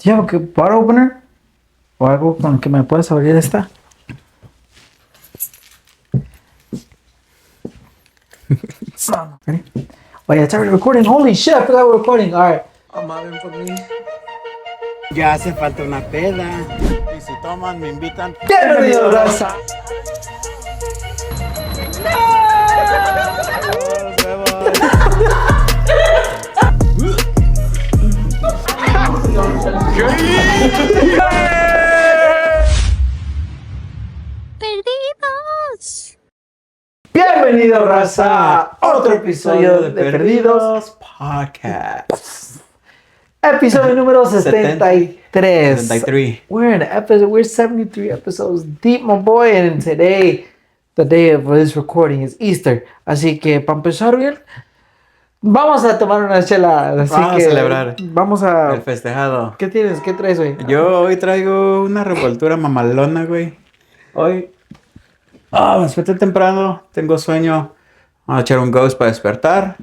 Do you have a bottle opener? O algo con que me puedas abrir esta. Ready? Oh yeah, it's already recording. Holy shit, I forgot we're recording. Alright. Amaben por mí. Ya hace falta una peda. Y si toman, me invitan. Bienvenido, raza. Perdidos. Bienvenido, raza, a otro episodio de Perdidos Podcast. Episodio número 73. 73. We're 73 episodes deep, my boy, and today, the day of this recording is Easter. Así que, para empezar bien, vamos a tomar una chela. Así Vamos a que celebrar Vamos a... el festejado. ¿Qué tienes? ¿Qué traes hoy? Yo hoy traigo una revoltura mamalona, güey. Hoy me desperté temprano, tengo sueño. Vamos a echar un ghost para despertar.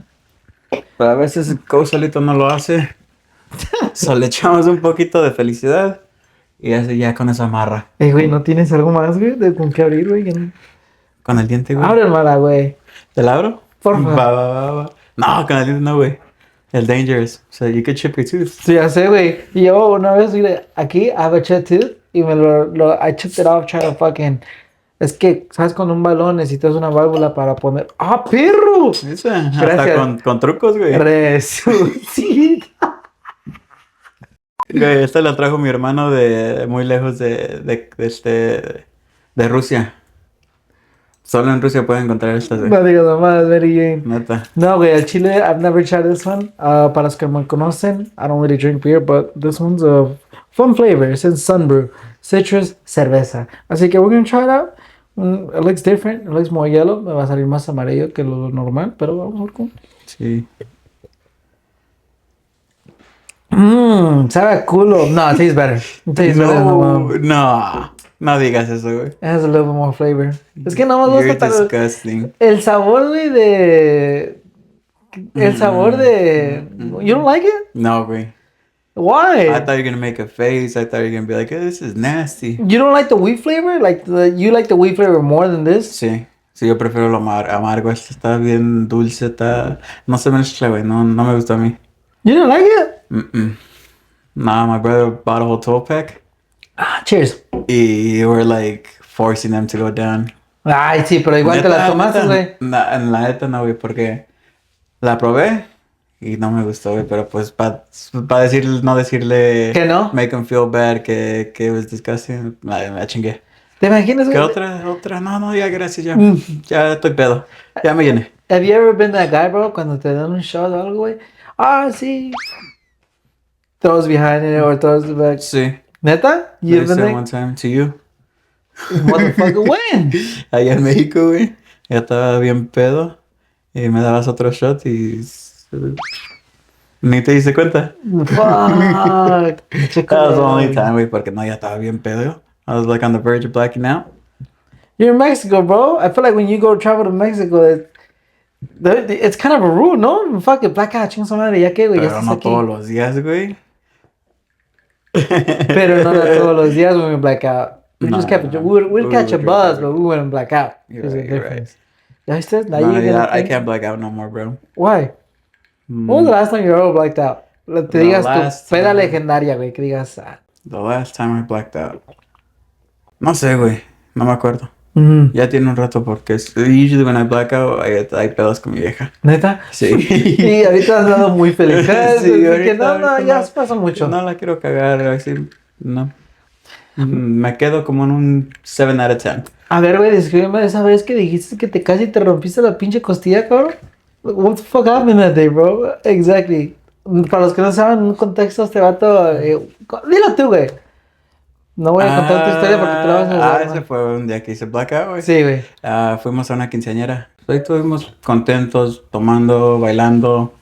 Pero a veces el ghost solito no lo hace. Solo le echamos un poquito de felicidad. Y así ya con eso amarra. Güey, ¿no tienes algo más, güey? ¿Con qué abrir, güey? Con el diente, güey. Abre mala, güey. ¿Te la abro? Por favor. Va. No, con el diente no, güey. El dangerous. So you could chip your tooth. Sí, ya sé, güey. Y yo una vez, mire, aquí, I have a chipped tooth. Y I chipped it off trying to fucking... Es que, ¿sabes? Con un balón necesitas una válvula para poner... ¡Ah, perro! Eso, hasta Gracias. con trucos, güey. Resucita. Güey, esta la trajo mi hermano de muy lejos de Rusia. Solo en Rusia pueden encontrar estas, güey. No digas nomás, very bien. Neta. No, güey, el chile, I've never tried this one. Para los que me conocen, I don't really drink beer, but this one's a fun flavor. It's in Sunbrew. Citrus, cerveza. Así que we're gonna try it out. It looks different. It looks more yellow. Me va a salir más amarillo que lo normal, pero vamos a ver cómo. Sí. Sabe a culo. No, it tastes better. It tastes better. No digas eso, güey. It has a little bit more flavor. Es que no me You're gusta tanto. disgusting. El sabor, güey, de... El sabor de... You don't like it? No, güey. Why? I thought you were gonna make a face. I thought you were gonna be like, hey, this is nasty. You don't like the wheat flavor? You like the wheat flavor more than this? Sí. Sí, yo prefiero lo amargo. Este está bien dulce, está... No se mezcla, güey. No me gusta a mí. You don't like it? Nah, my brother bought a whole 12 pack. Cheers. Y we're like forcing them to go down. Ay, sí, pero igual te la tomaste, güey. En la neta no, güey, porque la probé y no me gustó, güey, pero pues para no decirle... ¿Que no? Make them feel bad, que it was disgusting, la chingué. ¿Te imaginas, güey? ¿Qué otra? No, ya, gracias, ya. Ya estoy pedo. Ya me llené. Have you ever been that guy, bro, cuando te dan un shot o algo, güey? Ah, sí. Throws behind it or throws the back. Sí. ¿Neta? I You've been said there? one time to you. Motherfucker, when? Allá en México, güey. Ya estaba bien pedo. Y me dabas otro shot y... Ni te diste cuenta. Fuck. That was the only time, güey, porque no, ya estaba bien pedo. I was like on the verge of blacking out. You're in Mexico, bro. I feel like when you go travel to Mexico, it's kind of a rule, ¿no? Fuck it, black out, chinga su madre, ya que, güey, ya Pero estás no aquí. todos los días, güey. Pero no todos los días when we black out. We'd catch a buzz, but we wouldn't black out. There's a difference. ¿Ya viste? I can't black out no more, bro. Why? When was the last time you ever blacked out? Te digas tu peda legendaria, güey, que digas... The last time I blacked out. No sé, güey. No me acuerdo. Ya tiene un rato porque usually when I black out, hay pedos con mi vieja. ¿Neta? Sí. Y ahorita has dado muy feliz. Sí, ahorita, ya pasa mucho. No la quiero cagar, así, no. Me quedo como en un 7 out of 10. A ver, güey, descríbeme esa vez que dijiste que te casi te rompiste la pinche costilla, cabrón. What the fuck happened that day, bro? Exactly. Para los que no saben, un contexto, este vato... dilo tú, güey. No voy a contar tu historia porque te la vas a hacer. Ese fue un día que hice blackout, güey. Sí, güey. Fuimos a una quinceañera. Ahí estuvimos contentos, tomando, bailando.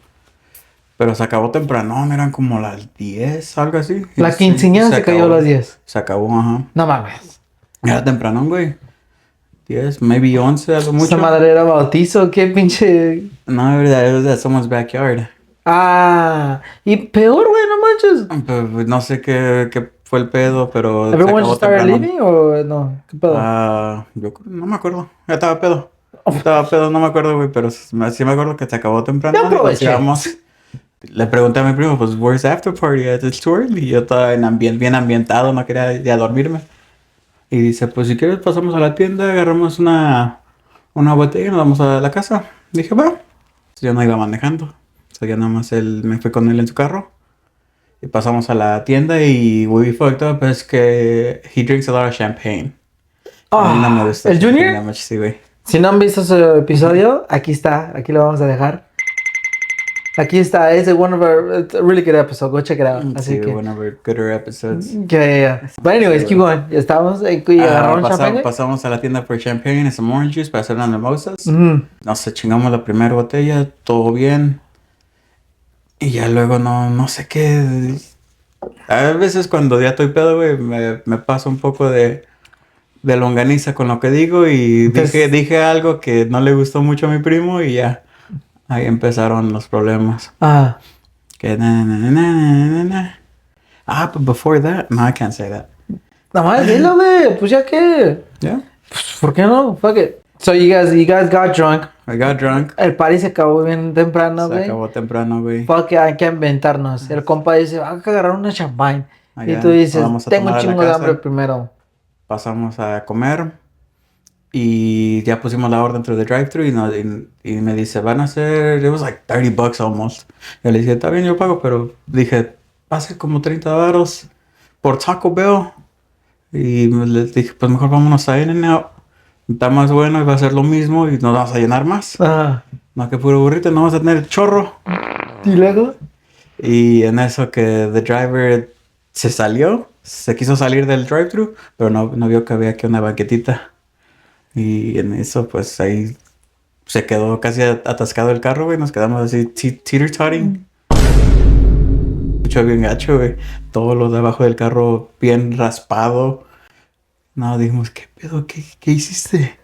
Pero se acabó temprano, eran como las 10, algo así. La quinceañera se cayó a las 10. Se acabó, ajá. No mames. Era temprano, güey. 10, maybe 11, algo mucho. ¿Esa madre era bautizo? ¿Qué pinche...? No, de verdad, it was at someone's backyard. Ah, y peor, güey, no manches. Pues, no sé qué fue el pedo, pero se ¿Everyone acabó just started temprano. leaving o no? ¿Qué pedo? No me acuerdo. Ya estaba pedo. Estaba pedo, no me acuerdo, güey, pero sí me acuerdo que se acabó Ya temprano y nos aproveché. íbamos. Le pregunté a mi primo, pues, where's the after party? It's too early. Y yo estaba bien ambientado, no quería ya dormirme. Y dice, pues, si quieres pasamos a la tienda, agarramos una botella y nos vamos a la casa. Dije, va. Yo no iba manejando. Ya nada más me fui con él en su carro. Y pasamos a la tienda y we fucked up. Es que he drinks a lot of champagne. A mí no me gusta ¿El champagne Junior? that much, sí, güey. Si no han visto ese episodio, aquí está, aquí lo vamos a dejar. Aquí está, es one of our, it's a really good episode, go check it out. Sí, Así que, one of our gooder episodes. yeah. But anyways, keep going. Ya estábamos, y agarraron champagne, güey. Pasamos a la tienda por champagne y some orange juice para hacer unas mimosas. Mm. Nos chingamos la primera botella, todo bien. Y ya luego no sé qué. A veces cuando ya estoy pedo, güey, me pasa un poco de longaniza con lo que digo y Entonces- dije algo que no le gustó mucho a mi primo y ya ahí empezaron los problemas. Ah, Que na. But before that, no, I can't say that. nada más dilo, güey, pues ya que, Yeah, pues, ¿por qué no? Fuck it. So you guys got drunk. I got drunk. El party se acabó bien temprano, Se güey. acabó temprano, güey. Fuck it, hay que inventarnos. El compa dice, hay que agarrar una champagne. Y Allá tú dices, vamos a tengo un tomar a la chingo de casa. hambre primero. Pasamos a comer y ya pusimos la orden through the drive-thru y me dice, van a ser, it was like $30 almost. Yo le dije, está bien, yo pago, pero dije, va a ser como 30 varos por Taco Bell. Y les dije, pues mejor vámonos a In-N-Out. Está más bueno y va a ser lo mismo y nos vamos a llenar más. Ah, No, que puro burrito, no vamos a tener chorro. y luego, Y en eso que the driver se quiso salir del drive-thru, pero no vio que había aquí una banquetita. Y en eso, pues ahí se quedó casi atascado el carro, güey. Nos quedamos así teeter-totting. Mucho bien gacho, güey. Todo lo de abajo del carro bien raspado. No, dijimos, ¿qué pedo? ¿Qué hiciste?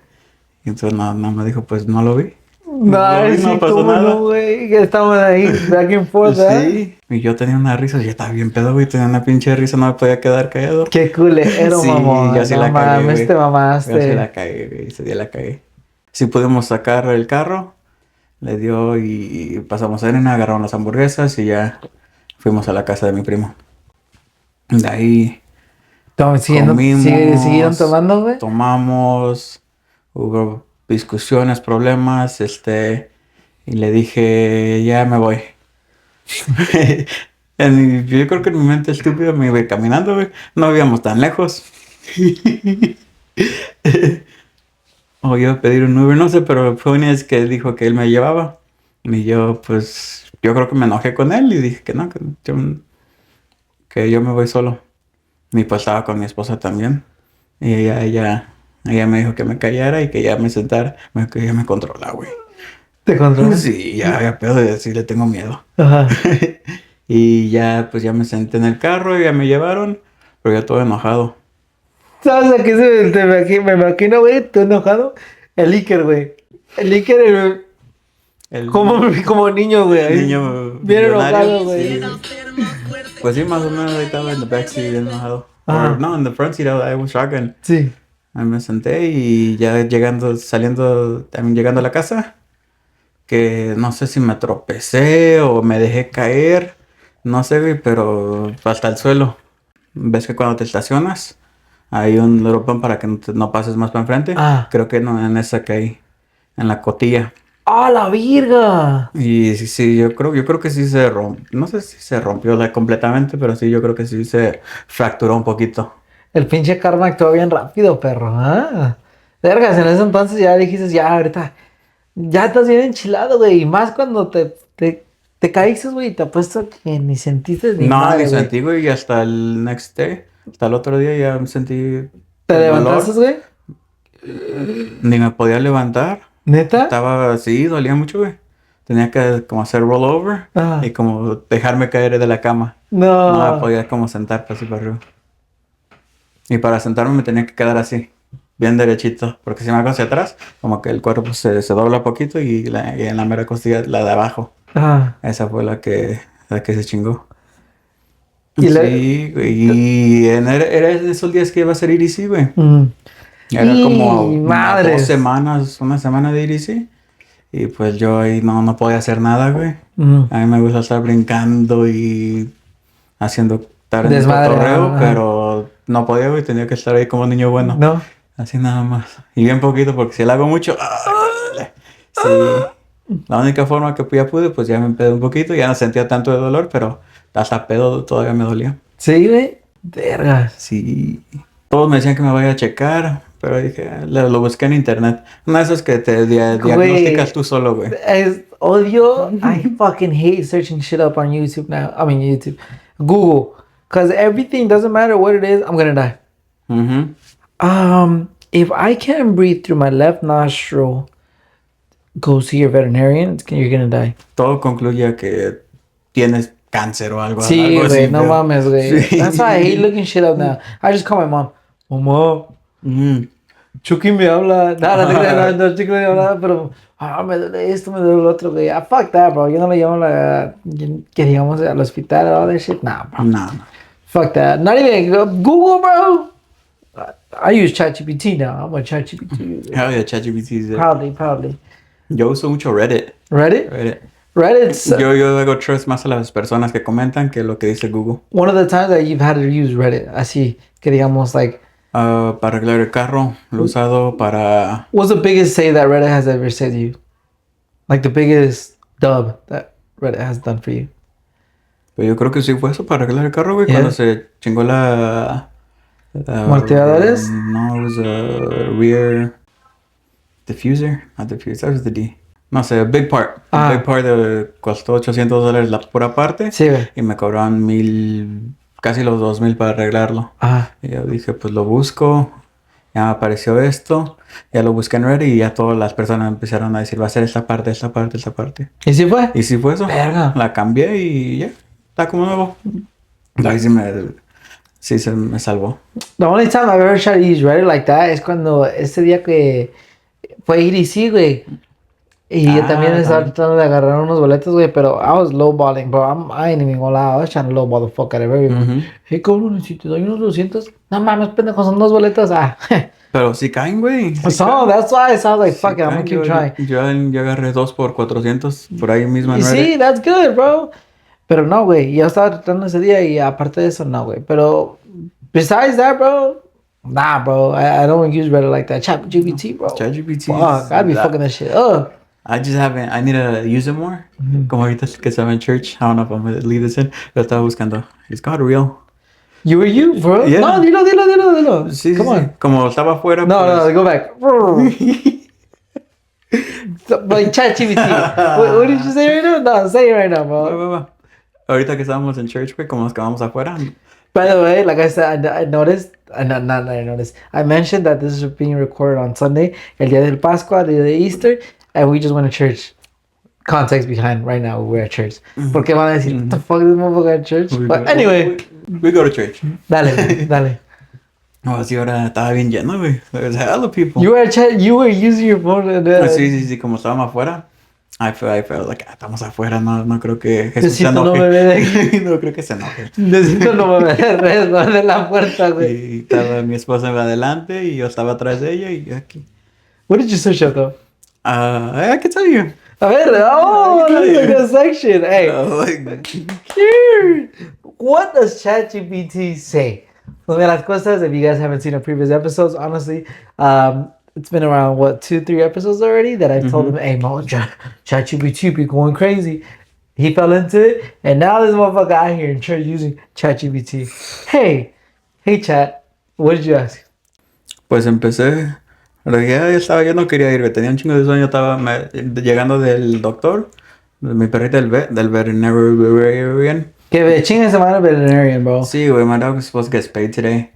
Y entonces nada más dijo, pues no lo vi. no, No sí, pasó cómo nada. no, güey, que estamos ahí, back and forth, ¿eh? Sí, y yo tenía una risa, yo estaba bien pedo, güey, tenía una pinche risa, no me podía quedar callado. Qué culero, Sí, mamón. yo sí No la cagué, mames, güey. te Yo sí mamaste. la cagué, güey, ese día la cagué. Sí pudimos sacar el carro, le dio y pasamos a Arena, agarramos las hamburguesas y ya fuimos a la casa de mi primo. De ahí comimos, ¿Siguieron tomando, güey? tomamos, hubo discusiones, problemas, y le dije, ya me voy. Yo creo que en mi mente estúpida me iba caminando, güey. No íbamos tan lejos. O iba a pedir un Uber, no sé, pero fue una vez que dijo que él me llevaba. Y yo, pues, yo creo que me enojé con él y dije que no, que yo me voy solo. Y pues estaba con mi esposa también. Y ella me dijo que me callara y que ya me sentara. Me dijo que ella me controla, güey. ¿Te controlas? Sí, ya pedo de decirle tengo miedo. Ajá. Y ya, pues ya me senté en el carro y ya me llevaron, pero ya todo enojado. ¿Sabes a qué me imagino, güey? ¿Tú enojado? El Iker, güey. El Iker, El como niño, güey. el niño Bien millonario. enojado, güey. Pues sí, más o menos ahí estaba en the backseat bien enojado. Ajá. No, en the front seat I was shotgun. Sí. Ahí me senté y ya llegando a la casa, que no sé si me tropecé o me dejé caer, no sé, güey, pero hasta el suelo. ¿Ves que cuando te estacionas hay un little bump para que no pases más para enfrente? Ah. Creo que no, en esa caí, en la cotilla. ¡Ah, la virga! Y sí, yo creo que sí se rompió, no sé si se rompió completamente, pero sí, yo creo que sí se fracturó un poquito. El pinche karma actuó bien rápido, perro. Ah. Vergas, en ese entonces ya dijiste, ya, ahorita. Ya estás bien enchilado, güey. Y más cuando te caíste, güey, y te apuesto que ni sentiste ni No, madre, ni güey. sentí, güey, y hasta el next day, hasta el otro día ya me sentí ¿Te el levantaste, dolor. güey? Ni me podía levantar. ¿Neta? Estaba así, dolía mucho, güey. Tenía que como hacer rollover Ah. y como dejarme caer de la cama. No. No me podía como sentar así para arriba. Y para sentarme me tenía que quedar así, bien derechito. Porque si me hago hacia atrás, como que el cuerpo se dobla poquito y en la mera costilla, la de abajo. Ah. Esa fue la que se chingó. Y Sí, güey. Y era en esos días que iba a ser EDC, güey. Era Y como madres. una semana de EDC. Y pues yo ahí no podía hacer nada, güey. A mí me gusta estar brincando y estar en el Desmadre, cotorreo, ajá. pero no podía, güey. Tenía que estar ahí como niño bueno. No. Así nada más. Y bien poquito, porque si lo hago mucho, ¡ay, me duele! Sí. La única forma que ya pude, pues ya me empedé un poquito. Ya no sentía tanto de dolor, pero hasta pedo todavía me dolía. Sí, güey. Vergas. Sí. Todos me decían que me vaya a checar, pero dije, lo busqué en internet. Una de esas que te diagnosticas Güey. tú solo, güey. Es odio. I fucking hate searching shit up on YouTube now. I mean, YouTube. Google. Because everything doesn't matter what it is, I'm gonna die. Ujú. If I can't breathe through my left nostril, go see your veterinarian. You're gonna die. Todo concluye a que tienes cáncer o algo, Sí, algo güey, así, no pero... mames, güey. That's why I hate Sí. looking shit up now. I just call my mom. Mamá, Mm. Chucky me habla. Nada, no, Chucky me habla, pero me duele esto, me duele lo otro, güey. Ah, fuck that, bro. Yo no le llamo que digamos al hospital or all that shit. Nah, bro. No, no. Fuck that. Not even Google, bro. I use ChatGPT now. I'm a ChatGPT user. Hell yeah, ChatGPT is it. Proudly. Yo uso mucho Reddit. Reddit? Reddit. Reddit's Yo hago trust más a las personas que comentan que lo que dice Google. one of the times that you've had to use Reddit. Así que digamos, like, Para arreglar el carro, lo he usado para... what's the biggest save that Reddit has ever said to you? Like the biggest dub that Reddit has done for you? Pues yo creo que sí fue eso, para arreglar el carro, güey. Yeah. Cuando se chingó la... ¿Amortiguadores? No, it was a rear diffuser. Not diffuser, that was the D. No sé, a big part. Ah. A big part costó $800 la pura parte. Sí, güey. Y me cobraron 1,000, casi los 2,000 para arreglarlo. Ajá. Y yo dije, pues lo busco. Ya me apareció esto. Ya lo busqué en Reddit y ya todas las personas empezaron a decir, va a ser esta parte, esta parte, esta parte. ¿Y si fue? Y sí fue eso. Verga. La cambié y ya. Está como nuevo. Ahí sí se me salvó. The only time I've ever tried to use Reddit like that es cuando ese día que fue EDC, güey. Y yo también estaba también. tratando de agarrar unos boletos, güey, pero I was lowballing, bro. I ain't even gonna lie. I was trying to lowball the fuck out of everyone. Ujú. Hey, cabrón, si te doy unos 200, no mames, pendejo, son 2 boletos. Ah. Pero sí caen, güey. Sí So, caen. that's why it sounds like, Sí fuck it, I'm gonna caen. keep trying. Yo agarré 2 por 400 por ahí mismo en Y sí, Reddit. that's good, bro. Pero no, güey, yo estaba tratando ese día y aparte de eso, no, güey. Pero besides that, bro, nah, bro, I don't use Reddit like that. ChatGPT, bro. ChatGPT. Fuck, I'd be fucking this shit up. I just haven't. I need to use it more. Como ahorita que estaba en church. I don't know if I'm gonna leave this in. Lo estaba buscando. It's got real. You were you, bro? Yeah. No, dilo. Sí, Come sí, on. sí. Como estaba afuera. No, pues... go back. Like ChatGPT. What did you say right now? No, say it right now, bro. Va. Ahorita que estábamos en church, güey, como nos quedamos afuera. By the way, like I said, I noticed, not I noticed, I mentioned that this is being recorded on Sunday, el día del Pascua, el día de Easter, and we just went to church. Context behind right now, we're at church. Porque van a decir, what the fuck is this motherfucker at church? But anyway. We go to church. Dale. No, así ahora estaba bien lleno, güey. There's hella people. You were using your phone. Sí, como estábamos afuera. I felt like, estamos afuera, no creo que Jesús se Necesito enoje. no me ve de aquí. No creo que se enoje. Necesito no me ver alrededor de la puerta, güey. Y estaba mi esposa adelante y yo estaba atrás de ella y yo aquí. What did you search up, though? I can tell you. A ver, that's a good section. Hey, what does ChatGPT say? Una de las cosas, if you guys haven't seen our previous episodes, honestly, it's been around, 2-3 episodes already that I've told him, hey, Mo, ChatGPT be going crazy. He fell into it, and now this motherfucker out here in church using ChatGPT. Hey, Chat, what did you ask? Pues empecé, pero ya yo no quería ir, tenía un chingo de sueño, estaba llegando del doctor, de mi perrita del veterinarian. Que chingue esa madre veterinarian, bro. Sí, güey, my dog was supposed to get spayed today.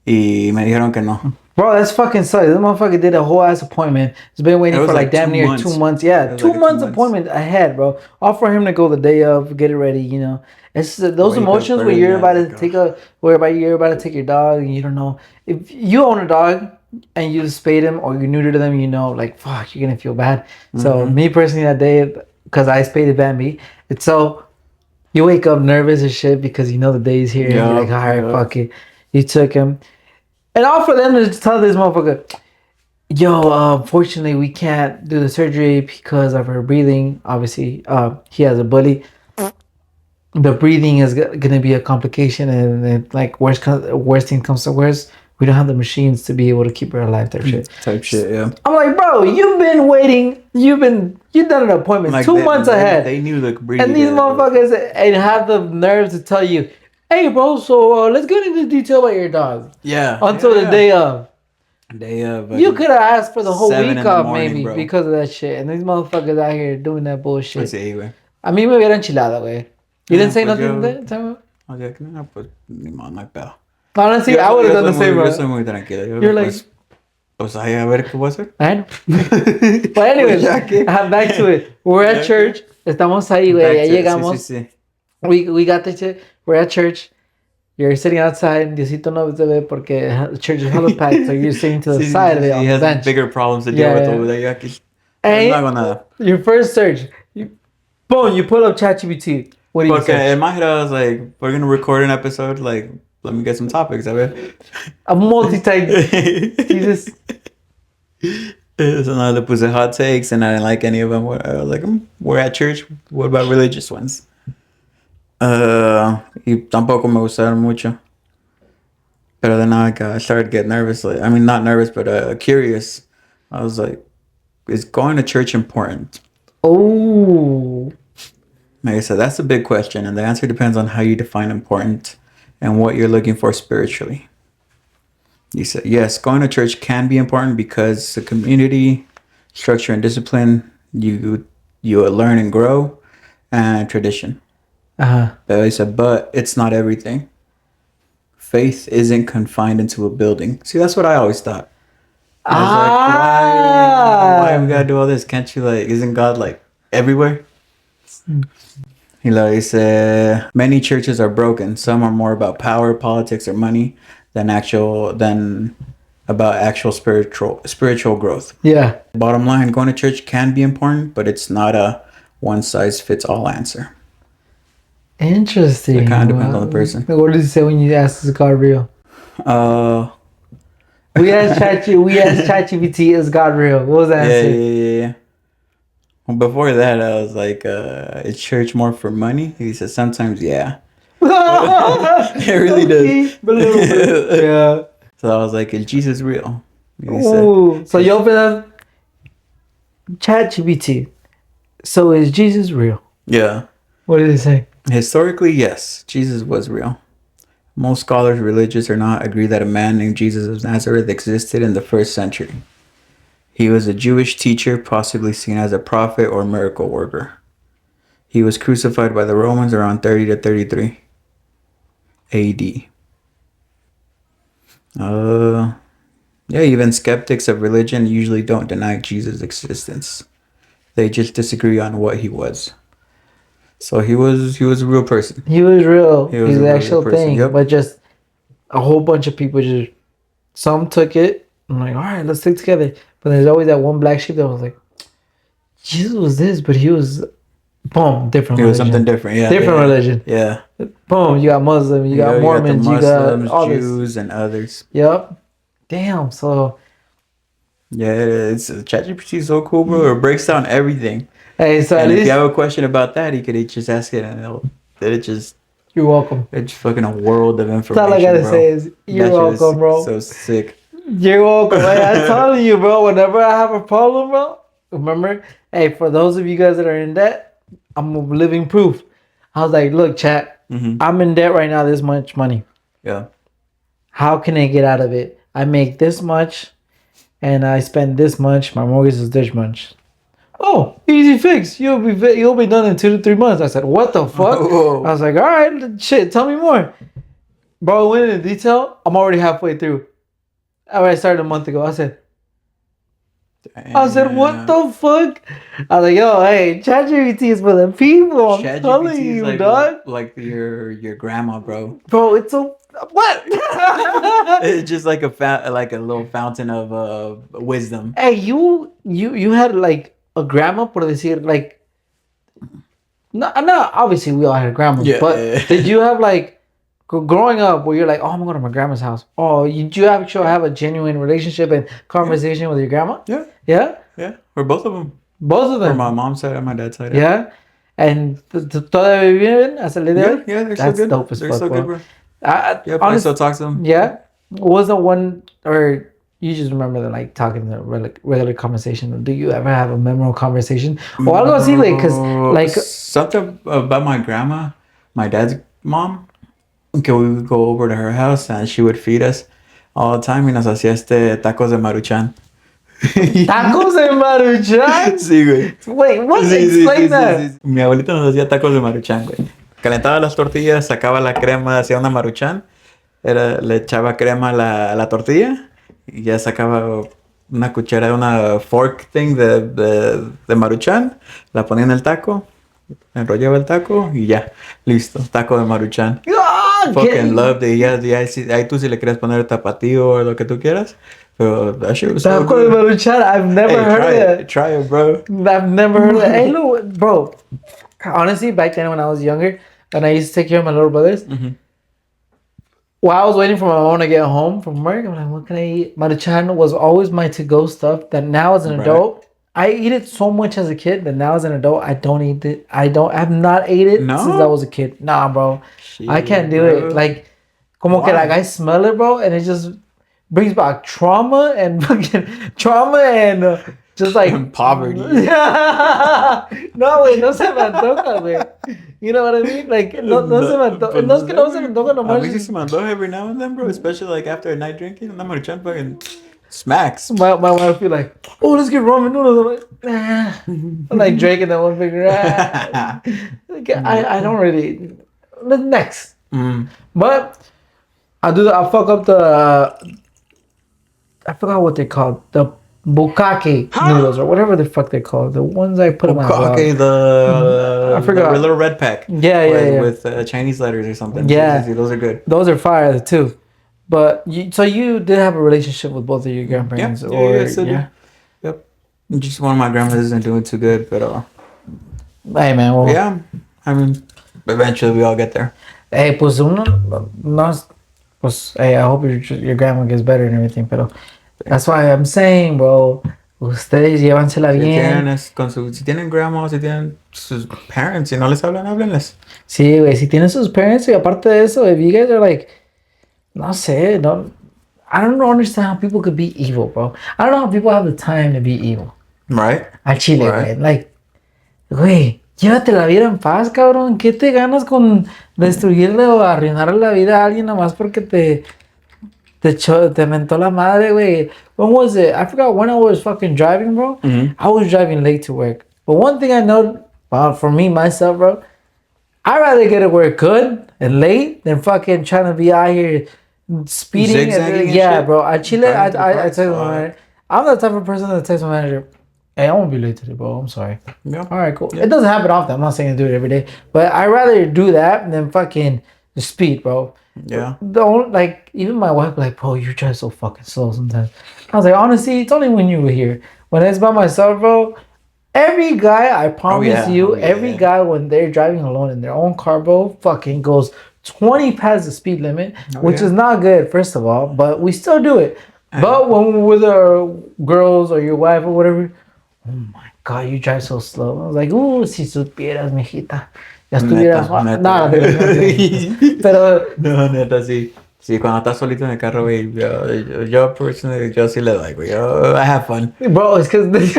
Y me dijeron que no. Bro, that's fucking sucks. This motherfucker did a whole ass appointment. He's been waiting for like damn near 2 months. Yeah, 2 months appointment ahead, bro. All for him to go the day of, get it ready, you know. It's those emotions where you're about to take you're about to take your dog and you don't know. If you own a dog and you spayed him or you're neuter to them, you know, like, fuck, you're gonna feel bad. So me personally that day, because I spayed the Bambi. It's so you wake up nervous as shit because you know the day's here. And you're like, all right, fuck it. You took him, and all for them to tell this motherfucker, yo, unfortunately we can't do the surgery because of her breathing. Obviously, he has a bully. The breathing is gonna be a complication, and like worst thing comes to worst, we don't have the machines to be able to keep her alive. Type shit, yeah. I'm like, bro, you've been waiting. You've done an appointment Like 2 months ahead. They knew the breathing. And these motherfuckers and have the nerve to tell you, hey, bro, so let's get into detail about your dog. Yeah. Until the day of. You could have asked for the whole week off, maybe, bro, because of that shit. And these motherfuckers out here doing that bullshit. Sí, güey. A mí me hubiera enchilado, güey. You didn't say nothing that time? I was like, no, pues, ni modo, no hay pedo. Honestly, I would have done the same, bro. Yo soy muy tranquilo. You're like... Pues ahí a ver qué voy a hacer. I know. But anyways, back to it. We're at church. Estamos ahí, güey. Ya llegamos. Sí. We got the shit. We're at church. You're sitting outside. Diosito no se ve porque the church is hella packed. So you're sitting to the side of it on he the has bench. bigger problems to deal with over there. Yo aquí. No hago nada. Your first search. Boom, you pull up ChatGPT. What do you search? In my head, I was like, we're going to record an episode. Like, let me get some topics. A ver. A multi-type. Jesus. So now le puse hot takes and I didn't like any of them. I was like, we're at church. What about religious ones? Y tampoco me gustaron mucho. Pero then I started getting nervous. Like, I mean, not nervous, but curious. I was like, is going to church important? Oh. Like I said, that's a big question. And the answer depends on how you define important and what you're looking for spiritually. You said, yes, going to church can be important because the community, structure and discipline, you learn and grow, and tradition. Uh-huh. But I said, but it's not everything. Faith isn't confined into a building. See, that's what I always thought. I was like, why we gotta do all this? Can't you, like, isn't God, like, everywhere? He said, many churches are broken. Some are more about power, politics, or money than about actual spiritual growth. Yeah. Bottom line, going to church can be important, but it's not a one-size-fits-all answer. Interesting. It kind of depends on the person. What did you say when you asked, is God real? We asked ChatGPT, is God real? What was the answer? Yeah. Well, before that, I was like, is church more for money? He said, sometimes, yeah. It really does. Yeah. So I was like, is Jesus real? Ooh, so you open up ChatGPT. So is Jesus real? Yeah. What did it say? Historically, yes, Jesus was real. Most scholars, religious or not, agree that a man named Jesus of Nazareth existed in the 1st century. He was a Jewish teacher, possibly seen as a prophet or miracle worker. He was crucified by the Romans around 30 to 33 AD. Even skeptics of religion usually don't deny Jesus' existence. They just disagree on what he was. So he was a real person. He was real. He's the actual thing. Yep. But just a whole bunch of people some took it. I'm like, all right, let's stick together. But there's always that one black sheep that was like, Jesus was this, but he was, boom, different religion. He was something different, yeah. Different religion. Yeah. Boom, you got Muslim, you got Mormons, you got all Jews and others. Yep. Damn, so. Yeah, ChatGPT is so cool, bro. It breaks down everything. Hey, so and if you have a question about that, you could just ask it and you're welcome. It's fucking a world of information. That's all I gotta say is, you're welcome, bro. So sick. You're welcome. I'm telling you, bro, whenever I have a problem, bro, remember, hey, for those of you guys that are in debt, I'm living proof. I was like, look, chat, I'm in debt right now, this much money. Yeah. How can I get out of it? I make this much and I spend this much. My mortgage is this much. Oh, easy fix. You'll be done in 2 to 3 months. I said, what the fuck? Oh. I was like, all right, shit, tell me more. Bro, went into detail. I'm already halfway through. I started a month ago. I said, what the fuck? I was like, yo, hey, ChatGPT is for the people. I'm telling you, like, dog. Like your grandma, bro. Bro, it's so what? It's just like a little fountain of wisdom. Hey, you had like a grandma, por decir, like No, no. Obviously, we all had grandmas. Yeah. But did you have like growing up where you're like, oh, I'm going to my grandma's house? Oh, did you actually have a genuine relationship and conversation with your grandma? Yeah. Yeah. Yeah. Or both of them. Both of From them. my mom's side and my dad's side. Yeah. And todavía viven hasta el día de hoy? Yeah, they're That's so good. dope as They're fuck, so bro. good, bro. Yep, I still talk to them. Yeah. Was the one, or you just remember the like talking the regular conversation? Do you ever have a memorable conversation? Well, I'll go see like something about my grandma, my dad's mom. Que we would go over to her house and she would feed us all the time y nos hacía tacos de maruchan. tacos de maruchan. Sí, güey. Wait, what? Sí, Explain sí, that. sí. Mi abuelita nos hacía tacos de maruchan, güey. Calentaba las tortillas, sacaba la crema, hacía una maruchan. Le echaba crema a la tortilla y ya sacaba una cuchara, una fork thing de maruchan. La ponía en el taco, enrollaba el taco y ya, listo, taco de maruchan. Fucking loved it. Ya, ahí tú si le quieres poner tapatío o lo que tú quieras. Pero that shit was so Taco de good. maruchan. I've never heard of that. Try it, bro. I've never heard of that. Hey, look, bro. Honestly, back then when I was younger and I used to take care of my little brothers, while I was waiting for my mom to get home from work, I'm like, what can I eat? Maruchan was always my to-go stuff that now as an adult, I eat it so much as a kid that now as an adult, I don't eat it. I've not ate it since I was a kid. Nah, bro. Shit, I can't do it. Like, como que like I smell it, bro, and it just brings back trauma and just like poverty. No, güey, no se me antoja, güey. You know what I mean? Like, no se me antoja. No es que no se me antoja nomás. A mí sí se me antoja every now and then, bro. Especially like after a night drinking. Una maruchan fucking smacks. My wife be like, oh, let's get ramen noodles. I'm like, nah. I'm like drinking that one figure. Like, I don't really. Next. But I fuck up the. I forgot what they called. The bukkake noodles or whatever the fuck they call it. The ones I put in my vlog. I forgot. The little red pack. Yeah. With Chinese letters or something. Yeah. Those are good. Those are fire too. But so you did have a relationship with both of your grandparents? Yeah. Yep. Just one of my grandmothers isn't doing too good, but hey man, well, yeah. I mean, eventually we all get there. Hey, pues uno no, pues hey, I hope your grandma gets better and everything, pero that's why I'm saying, bro, ustedes llévansela bien. Si tienen grandma, si tienen sus parents, si no les hablan, háblenles. Sí, güey, si tienen sus parents y aparte de eso, if you guys are like, no sé, I don't understand how people could be evil, bro. I don't know how people have the time to be evil. Right. Al chile, güey. Like, güey, llévate la vida en paz, cabrón. ¿Qué te ganas con destruirle o arruinarle la vida a alguien nomás porque te mentó la madre, güey? When was it? I forgot when I was fucking driving, bro. I was driving late to work. But one thing I know, for me, myself, bro, I'd rather get to work good and late than fucking trying to be out here speeding. Yeah, bro. At Chile, I text my manager. I'm the type of person that texts my manager, hey, I won't be late today, bro. I'm sorry. Yeah. All right, cool. Yeah. It doesn't happen often. I'm not saying to do it every day. But I'd rather do that than fucking speed, bro. Yeah. Even my wife like, bro, you drive so fucking slow sometimes. I was like, honestly, it's only when you were here. When it's by myself, bro, every guy, I promise every guy when they're driving alone in their own car, bro, fucking goes 20 past the speed limit, which is not good, first of all, but we still do it. But when we're with our girls or your wife or whatever, oh my God, you drive so slow. I was like, si supieras, mijita. Ya estuvieras. No, neta, sí. Sí, cuando estás solito en el carro, güey, yo personally, yo sí le doy, güey. I have fun. Bro, it's because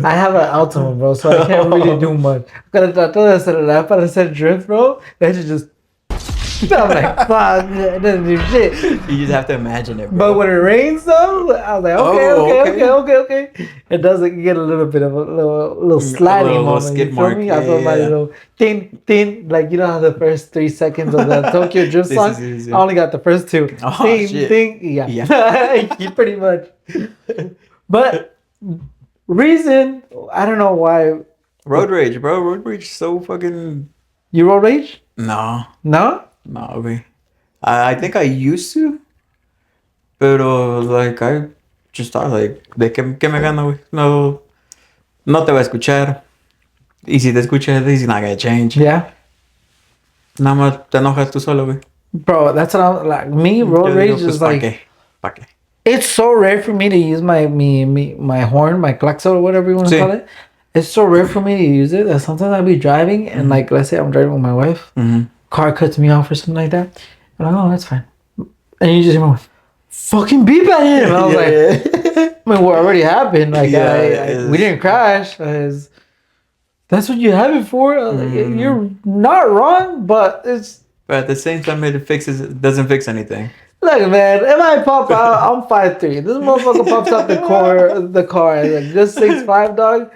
I have an Altima, bro, so I can't really do much. Cuando trato de acelerar para hacer drift, bro, that should just... I'm like, fuck, it doesn't do shit. You just have to imagine it, bro. But when it rains, though, I was like, okay. It does get a little bit of a little sliding moment. Skid mark. I feel my little tin, like, you know how the first 3 seconds of the Tokyo Drift song? I only got the first 2. Ting, yeah. Pretty much. But reason, I don't know why. Road rage, bro. Road rage so fucking... You road rage? No. No? No, güey. I think I used to. Pero, like, I just thought, like, ¿de qué me gano, güey? No te va a escuchar. Y si te escuchas, he's not gonna change. Yeah. Nada más te enojas tú solo, güey. Bro, that's what I'm like. Me, road Yo rage digo, pues, is like. ¿pa' qué? It's so rare for me to use my horn, my klaxon, or whatever you want to Sí. call it. It's so rare for me to use it that sometimes I'll be driving and like let's say I'm driving with my wife, car cuts me off or something like that, and I'm like, oh, that's fine. And you just hear my wife, fucking beep at him. And I was like, I mean, what already happened? Like, we didn't crash. That's what you have it for. I was like, you're not wrong, but it's. But at the same time, it doesn't fix anything. Look, man, if I pop out, I'm 5'3". This motherfucker pops out the car and like just 6'5", dog.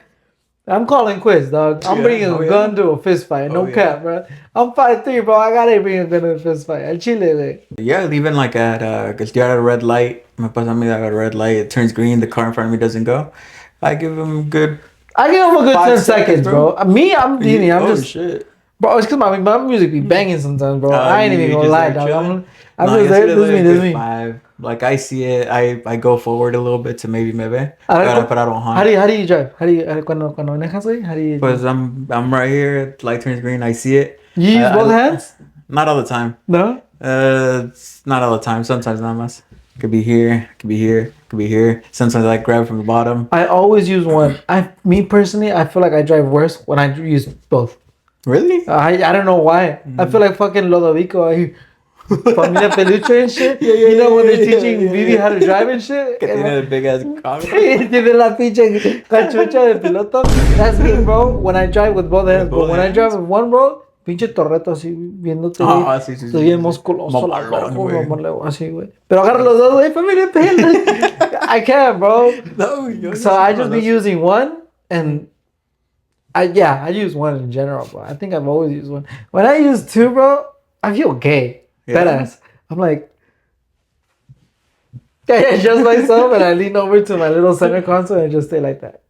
I'm calling quits, dog. I'm bringing a gun to a fist fight. No cap, bro. I'm 5'3", bro. I gotta bring a gun to a fist fight. Al chile, like. Yeah, even like because you're at a red light. Me pasa a mí at a red light. It turns green. The car in front of me doesn't go. I give him good. I give him a good 10 5 seconds, bro. Me, I'm Dini. I'm just. Shit. Bro, it's because my music be banging sometimes, bro. I ain't even gonna lie, dog. I'm No, just there. This is me. 5. Like I see it, I go forward a little bit to maybe me ve. But I don't honk. How do you drive? Cuando manejas, güey? How do you? Pues I'm right here. Light turns green. I see it. You use both hands? Not all the time. No. It's not all the time. Sometimes nada más. Could be here. Could be here. Could be here. Sometimes I grab from the bottom. I always use one. Me personally, I feel like I drive worse when I use both. Really? I don't know why. I feel like fucking Lodovico. Familia Peluche and shit. You know when they're teaching Vivi how to drive and shit. Que tiene the big ass car. Tiene la pinche cachucha de piloto. That's me, bro. When I drive with both hands, bro. When I drive with one, bro, pinche torreto así viéndote. Sí. Estoy bien musculoso, loco, así, güey. Pero agarra los dos, güey, familia Peluche. I can't, bro. No, so I just be using one and. I use one in general, bro. I think I've always used one. When I use two, bro, I feel gay. Badass. I'm like, I adjust myself and I lean over to my little center console and I just stay like that.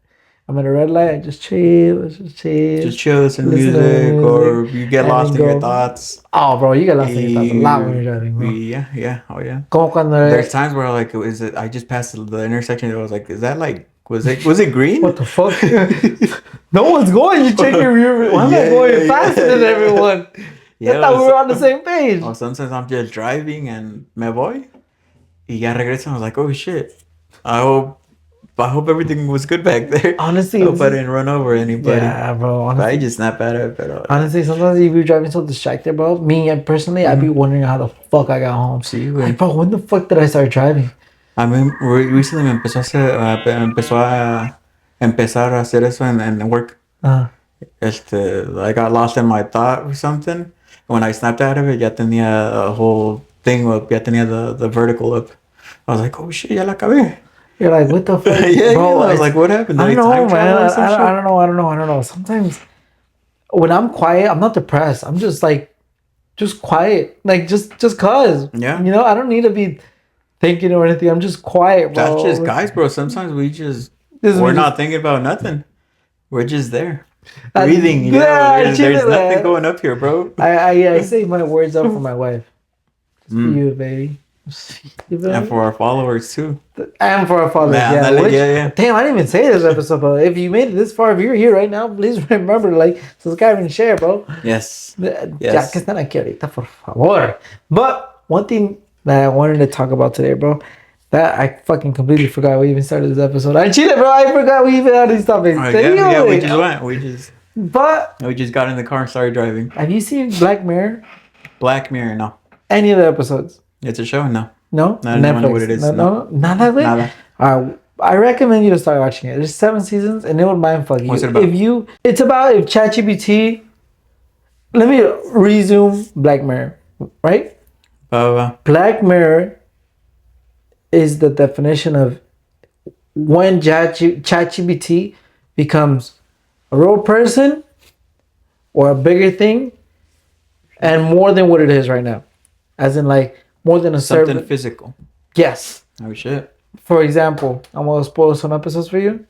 I'm at a red light, I just chill. Just chill, listen to music, or you get lost in your thoughts. Oh, bro, you get lost in your thoughts a lot when you're driving, bro. Yeah, oh yeah. Como cuando there's times where like, I just passed the intersection and I was like, is that like, was it green? What the fuck? No one's going. You check your rear. Why am I going faster than everyone? I thought we were on the same page. Or sometimes I'm just driving and me voy. Y ya regreso. I was like, oh shit. I hope everything was good back there. Honestly, I hope I didn't run over anybody. Yeah, bro. Honestly, I just snap at it. But honestly, sometimes if you're driving so distracted, bro. Me personally, I'd be wondering how the fuck I got home. Sí, güey. Like, bro, when the fuck did I start driving? I mean, recently empezó a empezar a hacer eso en work. I got lost in my thought or something. When I snapped out of it, ya tenía a whole thing up. Ya tenía the vertical up. I was like, oh shit, ya la acabé. You're like, what the fuck? Yeah, bro, I was like, what happened? I don't know, man. I don't know. Sometimes when I'm quiet, I'm not depressed. I'm just like, just quiet. Like, just cause. Yeah. You know, I don't need to be thinking or anything. I'm just quiet, bro. That's just guys, bro. Sometimes we're not thinking about nothing. We're just there. Breathing, there's nothing going up here, bro. I say my words up for my wife. For you, baby. And for our followers too. And for our followers, yeah. Damn, I didn't even say this episode, but if you made it this far, if you're here right now, please remember to like, subscribe, and share, bro. Yes. Ya que están aquí ahorita, por favor. But one thing that I wanted to talk about today, bro, that I fucking completely forgot we even started this episode. I cheated, bro. I forgot we even had these topics. We just got in the car and started driving. Have you seen Black Mirror? Black Mirror, no. Any of the episodes? It's a show, no. No? I don't know what it is. No. Nada, güey? Nada. I recommend you to start watching it. There's 7 seasons and it would mind fuck you. What's it about? It's about if ChatGPT. Let me resume Black Mirror, right? Black Mirror is the definition of when ChatGPT becomes a real person or a bigger thing and more than what it is right now. As in, like, more than a something physical. Yes. Oh, shit. For example, I'm going to spoil some episodes for you.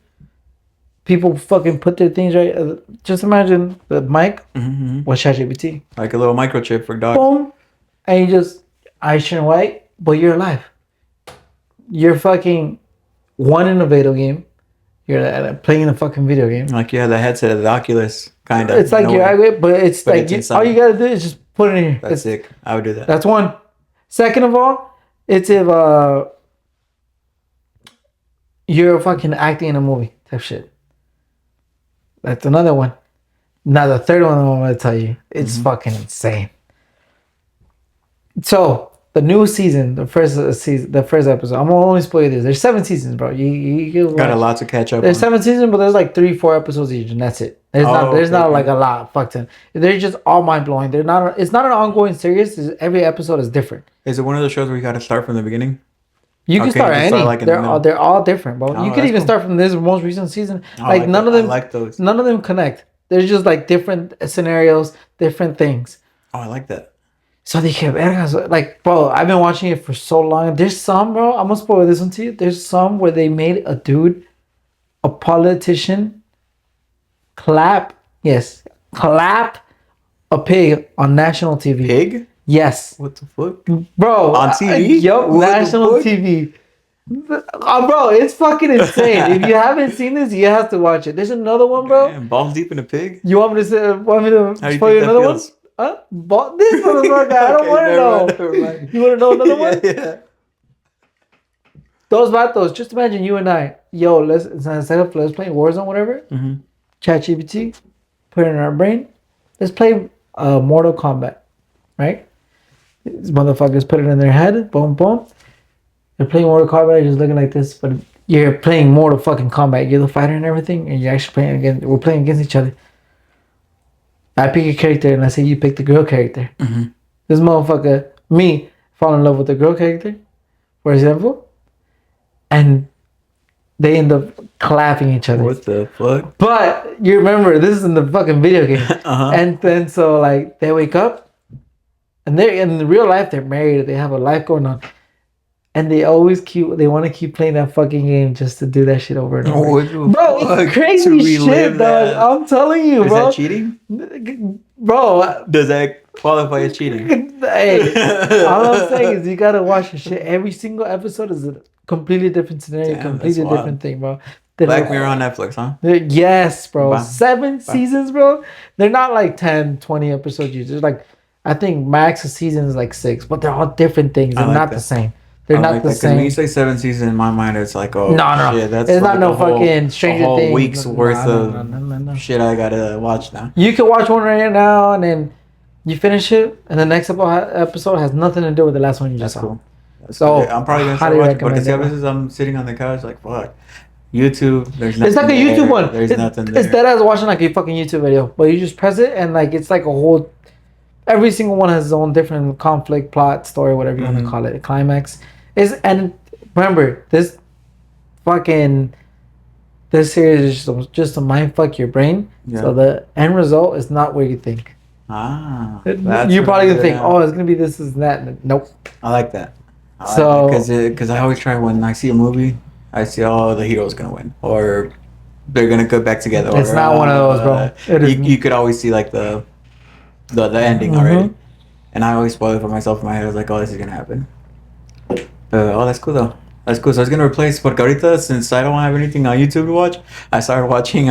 People fucking put their things right. Just imagine the mic was ChatGPT. Like a little microchip for dogs. Boom. And you just, eyes turn white, but you're alive. You're fucking one in a video game. You're playing a fucking video game. Like you have the headset of the Oculus, kind of. It's like but it's But like it's all you gotta do is just put it in here. That's sick. I would do that. That's one. Second of all, it's if you're fucking acting in a movie type shit. That's another one. Now the third one I'm gonna tell you, it's fucking insane. So the new season, the first episode. I'm gonna only spoil you this. There's 7 seasons, bro. You got a lot to catch up. There's 7 seasons, but there's like 3-4 episodes each, and that's it. There's not like a lot. Fuck them. They're just all mind blowing. They're not. It's not an ongoing series. Every episode is different. Is it one of those shows where you got to start from the beginning? You can start any. They're all different, bro. You could even start from this most recent season. Like none of them. I like those. None of them connect. There's just like different scenarios, different things. Oh, I like that. So they kept like, bro, I've been watching it for so long. There's some, bro, I'm gonna spoil this one to you. There's some where they made a dude, a politician, clap a pig on national TV. Pig? Yes. What the fuck? Bro. On TV? National TV. Bro, it's fucking insane. If you haven't seen this, you have to watch it. There's another one, bro. Man, balls deep in a pig? You want me to spoil you another one? Huh? This motherfucker, I don't want to know. You want to know another one? Yeah. Those vatos, just imagine you and I. Yo, let's play Warzone, whatever. ChatGPT, put it in our brain. Let's play Mortal Kombat, right? These motherfuckers put it in their head. Boom, boom. They're playing Mortal Kombat, you're just looking like this, but you're playing Mortal fucking Kombat. You're the fighter and everything, and you're actually playing against. We're playing against each other. I pick a character, and let's say you pick the girl character. This motherfucker, me, fall in love with the girl character, for example, and they end up clapping each other. What the fuck? But you remember, this is in the fucking video game. And then so like they wake up, and they're in real life, they're married, they have a life going on. And they want to keep playing that fucking game just to do that shit over and over. Bro, it's crazy shit, dog. I'm telling you, bro. Is that cheating? Bro. Does that qualify as cheating? Hey, all I'm saying is you gotta watch the shit. Every single episode is a completely different scenario, completely different thing, bro. Black Mirror on Netflix, huh? Yes, bro. Wow. 7 seasons, bro. They're not like 10, 20 episodes. They're like, I think max a season is like 6, but they're all different things. They're not the same. They're not the same. When you say 7 seasons, in my mind, it's like, oh, no. shit. That's it's like not no fucking Stranger Things. A whole week's worth of shit I gotta watch now. You can watch one right now, and then you finish it, and the next episode has nothing to do with the last one you just saw. Cool. So I'm probably gonna start watching, but because I'm sitting on the couch, like, fuck. YouTube, there's nothing. It's like a YouTube one. There's nothing there. It's dead as watching like a fucking YouTube video, but you just press it, and like it's like a whole. Every single one has its own different conflict, plot, story, whatever you want to call it, climax. And remember, this series is just to mind fuck your brain. Yeah. So the end result is not what you think. You're probably gonna think, oh, it's gonna be this, and that. Nope. I like that. Because I always try when I see a movie, I see, oh, the hero's gonna win, or they're gonna go back together. It's not one of those, bro. You could always see like the ending already, and I always spoil it for myself in my head. I was like, oh, this is gonna happen. That's cool though. That's cool. So I was gonna replace porque ahorita, since I don't have anything on YouTube to watch, I started watching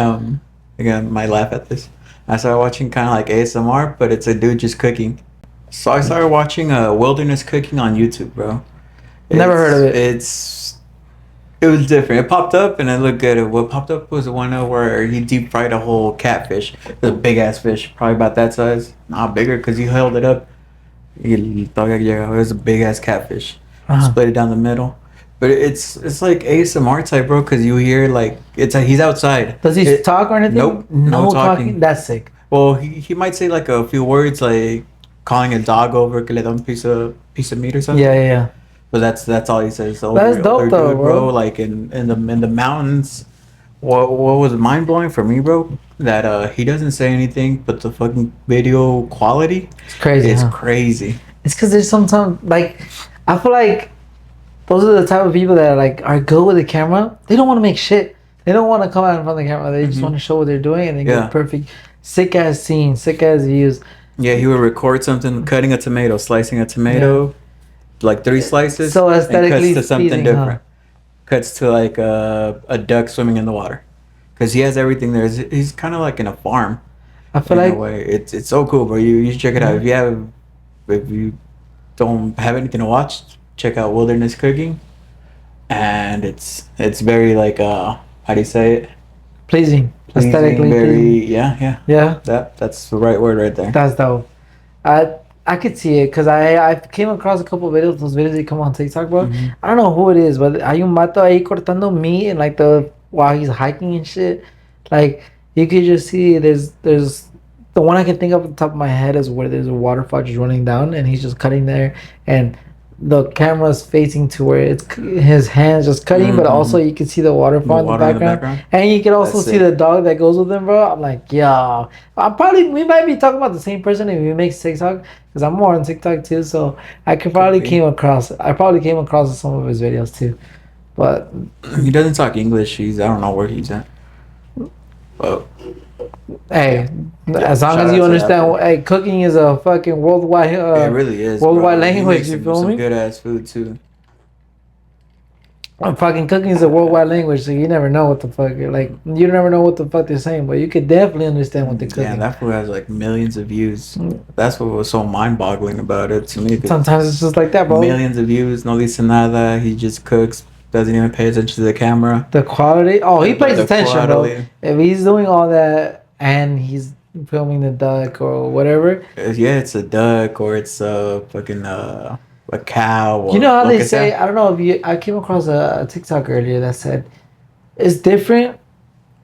again, might laugh at this. I started watching kind of like ASMR, but it's a dude just cooking. So I started watching wilderness cooking on YouTube, bro. Never heard of it. It was different. It popped up and it looked good. What popped up was the one where he deep fried a whole catfish. It was a big ass fish, probably about that size. Not bigger because he held it up. It was a big ass catfish. Split it down the middle. But it's like ASMR type, bro, because you hear like he's outside. Does he talk or anything? Nope. No talking. That's sick. Well, he might say like a few words, like calling a dog over que le da un piece of meat or something. Yeah. But that's all he says. So that's dope though, bro. Like in the mountains. What was mind blowing for me, bro? That he doesn't say anything, but the fucking video quality. It's crazy. It's crazy. It's because there's sometimes like I feel like those are the type of people that like are good with the camera. They don't want to make shit. They don't want to come out in front of the camera. They just want to show what they're doing and they get perfect, sick ass scenes, sick ass views. Yeah, he would record something, cutting a tomato, slicing a tomato. Like 3 slices, so aesthetically and cuts to something different. cuts to like a duck swimming in the water, because he has everything there. He's kind of like in a farm. I feel In like a way, it's so cool, bro. You should check it out. If you don't have anything to watch, check out Wilderness Cooking, and it's very like how do you say it? pleasing, Pleasing, aesthetically very pleasing. yeah. Yeah, That's the right word right there. that's dope. I could see it because I came across a couple of videos. Those videos that come on TikTok, bro. Mhm. I don't know who it is, but hay un vato ahí cortando meat and like while he's hiking and shit. Like you could just see there's the one I can think of at the top of my head is where there's a waterfall just running down and he's just cutting there and the camera's facing to where it's his hands just cutting, but also you can see the waterfall in the water in the background. background. And you can also That's see it. the dog that goes with him, bro. I'm like, yo, we might be talking about the same person if he makes TikTok, because I'm more on TikTok too. So I probably be. came across some of his videos too. But He doesn't talk English. I don't know where he's at. But hey, Yeah, as long shout as out you to that understand, fool. hey, cooking is a fucking worldwide, it really is, worldwide bro. He language. makes You some, feel some me? good ass food too. Fucking cooking is a worldwide language, so you never know what the fuck. Like you never know what the fuck they're saying, but you could definitely understand what they're Yeah, cooking. that food has like millions of views. That's what was so mind-boggling about it to me. 'Cause Sometimes it's just like that, bro. millions of views, no dice nada. He just cooks, doesn't even pay attention to the camera. The quality. Oh, he pays The attention, bro. quality. If he's doing all that and he's filming the duck or whatever, Yeah, it's a duck or it's a fucking a cow. Or you know how lo they que say. sea. I don't know if you. I came across a TikTok earlier that said it's different.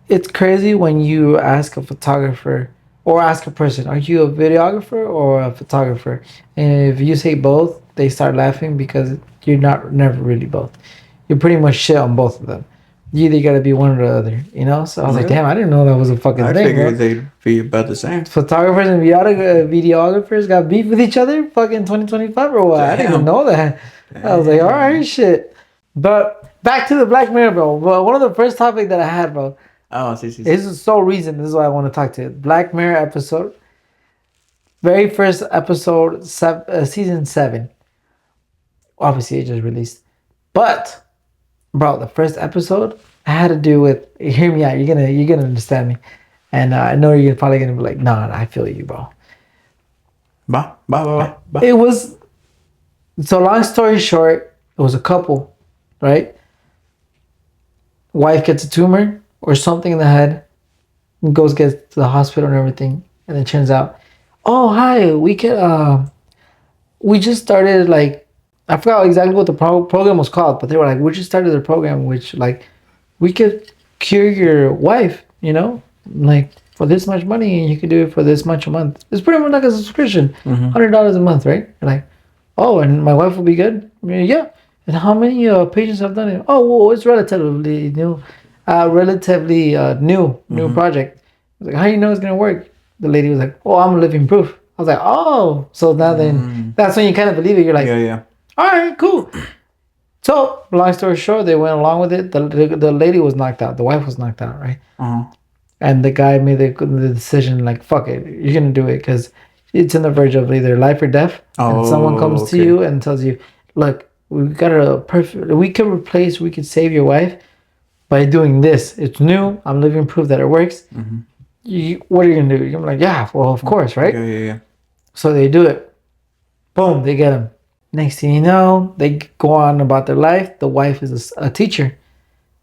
It's crazy when you ask a photographer or ask a person, "Are you a videographer or a photographer?" And if you say both, they start laughing because you're never really both. You're pretty much shit on both of them. You either gotta be one or the other, you know. So I was like, Really? damn, I didn't know that was a fucking I thing. figured Bro. they'd be about the same. Photographers and videographers got beef with each other, fucking 2025 or what? I didn't even Damn. know that. I was like, all right, shit. But back to the Black Mirror, bro. Well, one of the first topic that I had, bro. Oh, see. This is so reason. This is why I want to talk to you. Black Mirror episode, very first episode, season 7. Obviously, it just released, but bro, the first episode had to do with. Hear me out. You're gonna understand me, and I know you're probably gonna be like, nah, I feel you, bro. Ba. It was so long story short, it was a couple, right? Wife gets a tumor or something in the head, gets to the hospital and everything, and it turns out, oh hi, we just started like I forgot exactly what the program was called, but they were like, we just started the program which like we could cure your wife, you know, like for this much money, and you could do it for this much a month. It's pretty much like a subscription, $100 a month, right? You're like, oh, and my wife will be good. I mean, yeah. And how many patients have done it? Oh, well, it's relatively new, new project. I was like, how do you know it's gonna work? The lady was like, oh, I'm living proof. I was like, oh, so now then that's when you kind of believe it. You're like, Yeah. all right, cool. So, long story short, they went along with it. The lady was knocked out. The wife was knocked out, right? And the guy made the decision, like, fuck it, you're gonna do it because it's in the verge of either life or death. And someone comes to you and tells you, look, we could save your wife by doing this. It's new. I'm living proof that it works. What are you gonna do? You're like, yeah, well, of course, right? Yeah. So they do it. Boom, they get him. Next thing you know, they go on about their life. The wife is a teacher.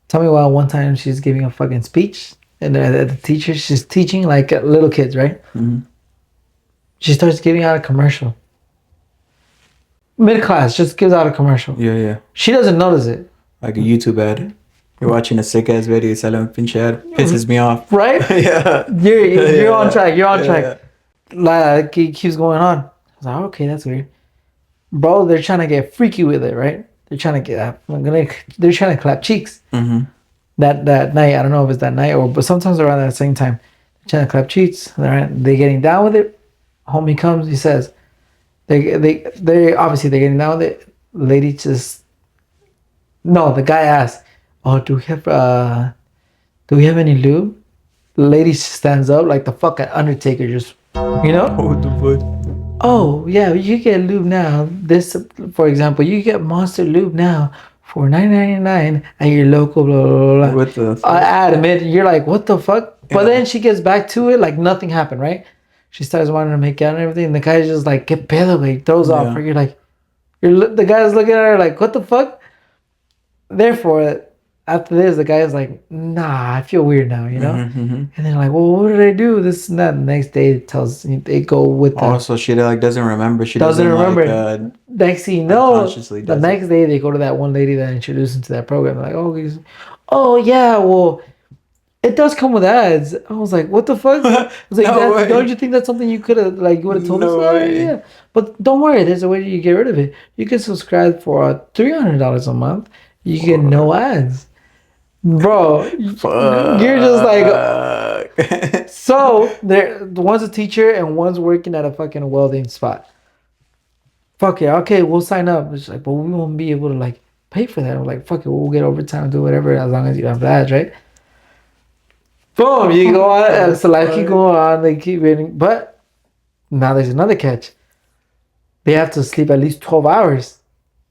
Tell me why one time she's giving a fucking speech, and the teacher, she's teaching like little kids, right? She starts giving out a commercial. Mid-class, just gives out a commercial. Yeah. She doesn't notice it. Like a YouTube ad. You're watching a sick ass video, sale un pinche ad. Pisses me off. Right? Yeah. You're on track. You're on track. Like, it keeps going on. I was like, okay, that's weird. Bro, they're trying to get freaky with it, right? They're trying to clap cheeks. That night, I don't know if it's that night but sometimes around that same time, they're trying to clap cheeks. They're getting down with it. Homie comes, he says, they obviously they're getting down with it. Lady the guy asks, oh, do we have any lube? The lady stands up like the fucking Undertaker, just, you know? What the fuck? Oh, yeah, you get lube now. This, for example, you get Monster lube now $4.99 at your local blah blah blah. What the fuck? Ad mid, you're like, what the fuck? But Yeah. then she gets back to it like nothing happened, right? She starts wanting to make out and everything, and the guy's just like, get pedo, güey, throws off her. You're like, the guy's looking at her like, what the fuck? Therefore, after this, the guy's like, nah, I feel weird now, you know? And they're like, well, what did I do? This and that. The next day, they go with that. Also, she like doesn't remember. She Doesn't remember. Like, next thing you know, unconsciously the does next day they go to that one lady that introduced them to that program. They're like, oh yeah, well, it does come with ads. I was like, what the fuck? I was like, No way. don't you think that's something you could have like you would have told us? No way. Yeah, but don't worry, there's a way you get rid of it. You can subscribe for $300 a month. You get no ads. Bro, you're just like, so one's a teacher and one's working at a fucking welding spot. Fuck yeah, okay, we'll sign up. It's like, but we won't be able to like pay for that. We're like, fuck it, we'll get overtime, do whatever as long as you have the ads, right? Boom, you go on, so life keep going on, they keep waiting. But now there's another catch. They have to sleep at least 12 hours.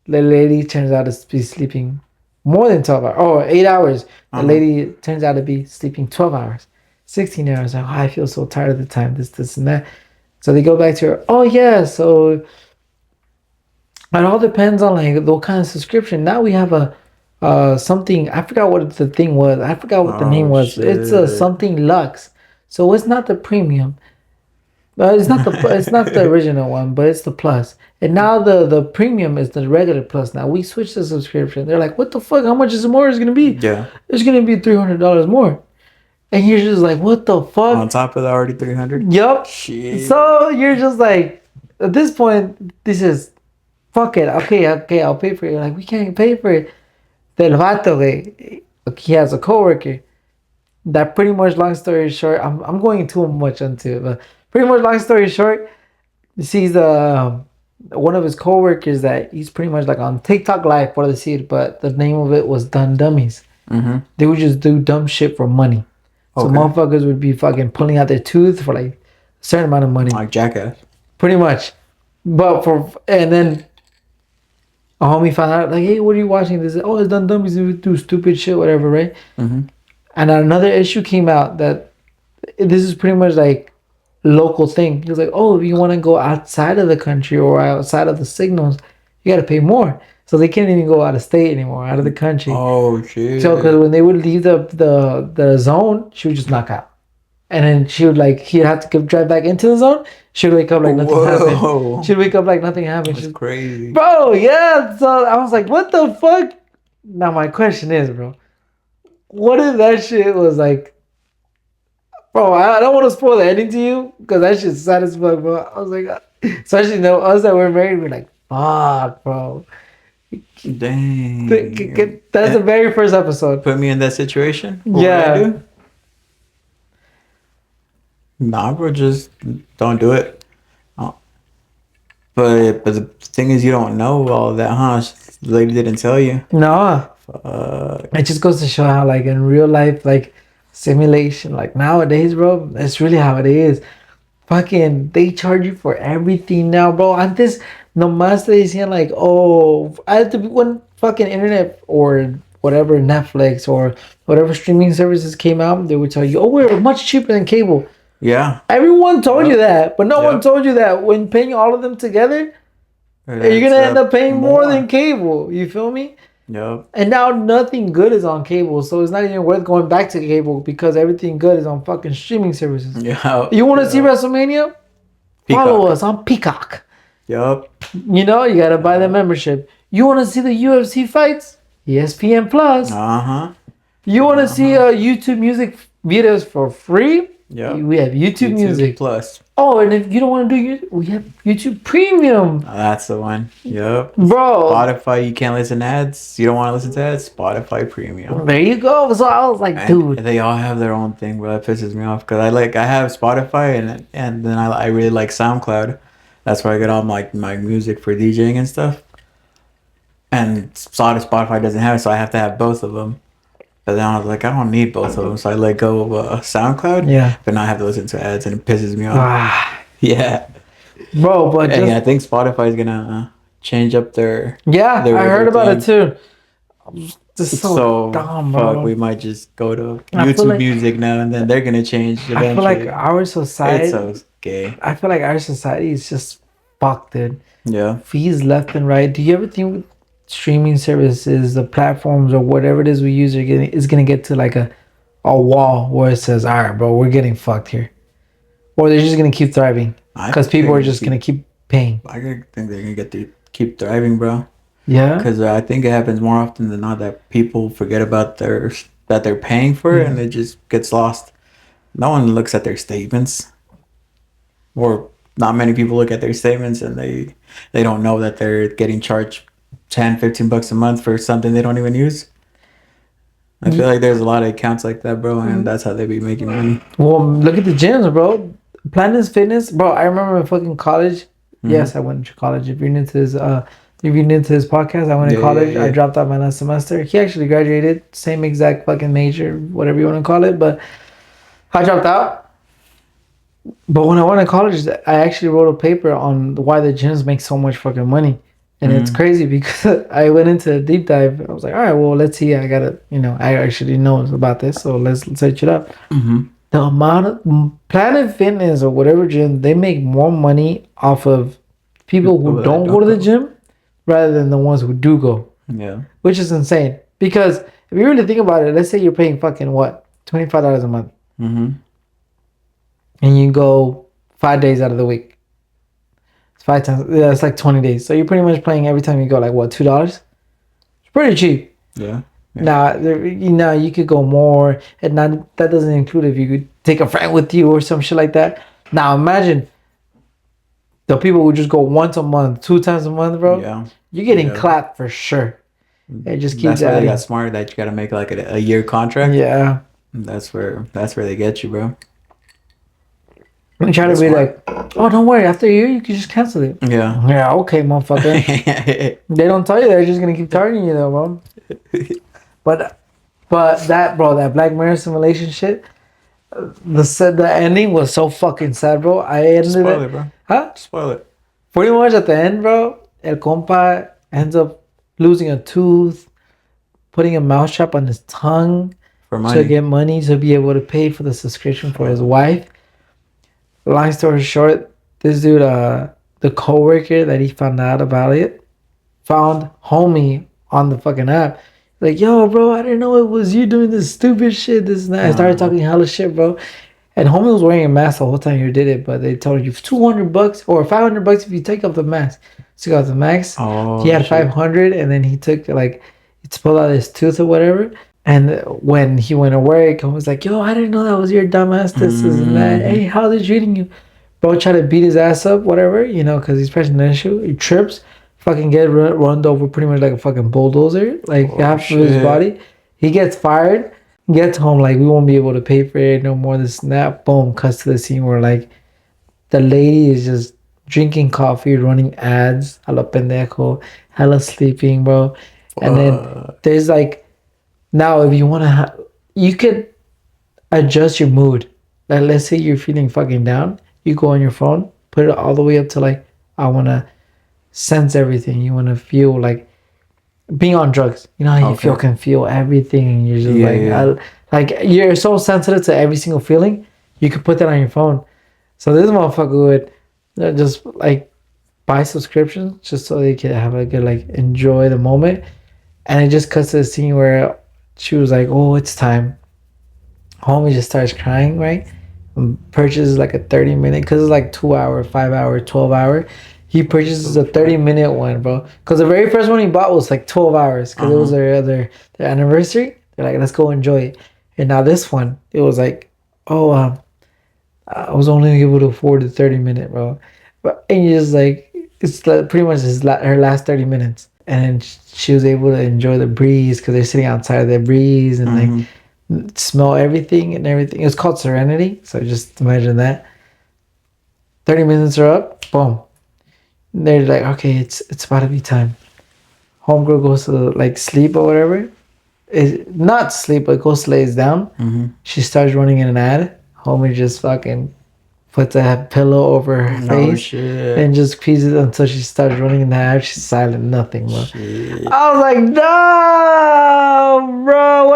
The lady turns out to be sleeping more than 12 hours. Oh, 8 hours. The lady turns out to be sleeping 12 hours. 16 hours. Like, oh, I feel so tired of the time. This, and that. So they go back to her. Oh, yeah. So it all depends on like what kind of subscription. Now we have a something. I forgot what the thing was. I forgot what the name was. Shit. It's a something luxe. So it's not the premium. It's not the original one, but it's the plus. And now the premium is the regular plus. Now we switched the subscription. They're like, what the fuck? How much is more is gonna be? Yeah. It's gonna be $300 more. And you're just like, what the fuck? On top of the already 300. Yup. Shit. So you're just like, at this point, this is fuck it. Okay, I'll pay for it. You're like, we can't pay for it. Del vato, he has a coworker that pretty much, long story short, I'm going too much into it, but pretty much long story short, sees one of his coworkers that he's pretty much like on TikTok live for the seed, but the name of it was Dumb Dummies. They would just do dumb shit for money. So motherfuckers would be fucking pulling out their tooth for like a certain amount of money. Like Jackass. Pretty much. And then a homie found out like, hey, what are you watching? This oh, it's Dumb Dummies who do stupid shit, whatever, right? And another issue came out that this is pretty much like local thing. He was like, oh, if you want to go outside of the country or outside of the signals, you got to pay more. So they can't even go out of state anymore, out of the country. Oh shit. So because when they would leave the zone, she would just knock out. And then she would like, he'd have to drive back into the zone. She'd wake up like nothing happened. She'd wake up like nothing happened. That's crazy. Bro, yeah. So I was like, what the fuck? Now my question is, bro, what if that shit was like, bro, I don't want to spoil the ending to you because that shit's sad as fuck, bro. I was like, especially us that we're married, we're like, fuck, bro. Dang. That's the very first episode. Put me in that situation? What Yeah. would I do? Nah, bro, just don't do it. But the thing is, you don't know all of that, huh? The lady didn't tell you. No. It just goes to show how, like, in real life, like, simulation, like, nowadays, bro, that's really how it is. Fucking, they charge you for everything now, bro. Antes, nomás te decían, like, oh, I had to be, when fucking internet or whatever, Netflix or whatever streaming services came out, they would tell you, oh, we're much cheaper than cable. Yeah. Everyone told you that, but no one told you that when paying all of them together, you're gonna end up paying more than cable. You feel me? Yep. And now nothing good is on cable, so it's not even worth going back to cable because everything good is on fucking streaming services. Yeah. You want to see WrestleMania? Peacock. Follow us on Peacock. Yep. You know, you gotta buy the membership. You want to see the UFC fights? ESPN Plus. You want to see YouTube music videos for free? Yeah. We have YouTube Music Plus. Oh, and if you don't want to do YouTube, we have YouTube Premium. That's the one. Yep. Bro. Spotify, you can't listen to ads. You don't want to listen to ads? Spotify Premium. There you go. So I was like, dude. They all have their own thing, bro. That pisses me off because I have Spotify and then I really like SoundCloud. That's where I get all my music for DJing and stuff. And Spotify doesn't have it, so I have to have both of them. But then I was like, I don't need both of them, so I let go of SoundCloud. Yeah. But now I have to listen to ads, and it pisses me off. Yeah. Bro, but I think Spotify is gonna change up their. Yeah, I heard about it too. Just So dumb, bro. fuck, we might just go to I feel YouTube like- Music now and then they're gonna change eventually. I feel like our society. It's so gay. I feel like our society is just fucked, dude. Yeah. Fees left and right. Do you ever think streaming services, the platforms, or whatever it is we use is gonna get to like a wall where it says, "All right, bro, we're getting fucked here," or they're just gonna keep thriving because people are just gonna keep paying? I think they're gonna get to keep thriving, bro. Yeah. Because I think it happens more often than not that people forget about that they're paying for it and it just gets lost. No one looks at their statements, or not many people look at their statements and they don't know that they're getting charged 10, 15 bucks a month for something they don't even use. I feel like there's a lot of accounts like that, bro, and that's how they be making money. Well, look at the gyms, bro. Planet Fitness, bro. I remember in fucking college. Yes, I went to college. If you're new to this, podcast, I went to college. I dropped out my last semester. He actually graduated, same exact fucking major, whatever you want to call it. But I dropped out. But when I went to college, I actually wrote a paper on why the gyms make so much fucking money. And it's crazy because I went into a deep dive. I was like, all right, well, let's see. I gotta, I actually know about this, so let's search it up. The amount of Planet Fitness or whatever gym, they make more money off of people who don't go to the gym rather than the ones who do go. Yeah. Which is insane. Because if you really think about it, let's say you're paying fucking what? $25 a month. And you go 5 days out of the week. It's 5 times. Yeah, it's like 20 days. So you're pretty much paying every time you go like what, $2? It's pretty cheap. Yeah. Now, you could go more, and that doesn't include if you could take a friend with you or some shit like that. Now, imagine the people who just go once a month, 2 times a month, bro. Yeah. You're getting clapped for sure. It just keeps That's why they adding. got smart that you got to make like a year contract. Yeah. That's where they get you, bro. I'm trying to be like, oh, don't worry. After a year, you can just cancel it. Yeah. Yeah, okay, motherfucker. They don't tell you. They're just going to keep targeting you, though, bro. But that, bro, that Black Mirror simulation shit, the ending was so fucking sad, bro. I ended Spoil it, bro. Huh? Spoil it. Pretty much at the end, bro, El Compa ends up losing a tooth, putting a mouse trap on his tongue For money. to get money to be able to pay for the subscription for his wife. Long story short, this dude, the coworker that he found out about it, found homie on the fucking app. Like, yo, bro, I didn't know it was you doing this stupid shit. This and that. I started talking hella shit, bro. And homie was wearing a mask the whole time you did it, but they told you $200 or $500 if you take off the mask. So he got the mask. Oh, he had 500, and then he took he pulled out his tooth or whatever. And when he went to work, I was like, yo, I didn't know that was your dumbass. This and that. Hey, how's it treating you? Bro tried to beat his ass up, whatever, because he's pressing the issue. He trips, fucking get run over pretty much like a fucking bulldozer, half of his body. He gets fired, gets home, we won't be able to pay for it no more. This and that. Boom, cuts to the scene where the lady is just drinking coffee, running ads, a lo pendejo, hella sleeping, bro. And then there's now if you want to, you could adjust your mood. Let's say you're feeling fucking down, you go on your phone, put it all the way up to I want to sense everything. You want to feel being on drugs. You know how you can feel everything, and you're just you're so sensitive to every single feeling. You could put that on your phone. So this motherfucker would just buy subscriptions just so they could have a good enjoy the moment. And it just cuts to the scene where she was like, oh, it's time. Homie just starts crying, right? And purchases a 30-minute, because it's 2 hour, 5 hour, 12 hour. He purchases a 30-minute one, bro. Because the very first one he bought was 12 hours, because it was their anniversary. They're like, let's go enjoy it. And now this one, it was I was only able to afford the 30-minute, bro. And you're just it's pretty much her last 30 minutes. And she was able to enjoy the breeze because they're sitting outside of the breeze and smell everything and everything. It was called Serenity. So just imagine that. 30 minutes are up. Boom. And they're like, okay, it's about to be time. Homegirl goes to sleep or whatever. Not sleep, but goes lays down. She starts running in an ad. Homie just fucking puts a pillow over her face and just squeezes it until she starts running in the ad. She's silent, nothing, bro. I was like, no!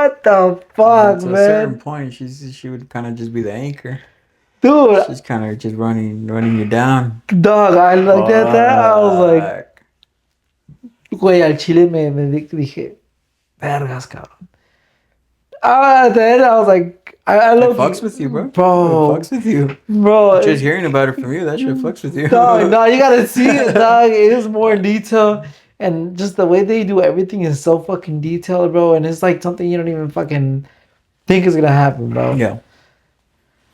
What the fuck, To a certain man? point, she would kind of just be the anchor. Dude, She's kind of just running you down. dog, I looked at that. I was like, Fuck. güey, al chile dije, vergas, cabrón. At the end, I was like, I It look, fucks with you, bro. It bro, fucks with you. bro. Just hearing about it from you, that shit fucks with you. Dog, no, you gotta see it, dog. It is more in detail, and just the way they do everything is so fucking detailed, bro. And it's like something you don't even fucking think is gonna happen, bro. Yeah.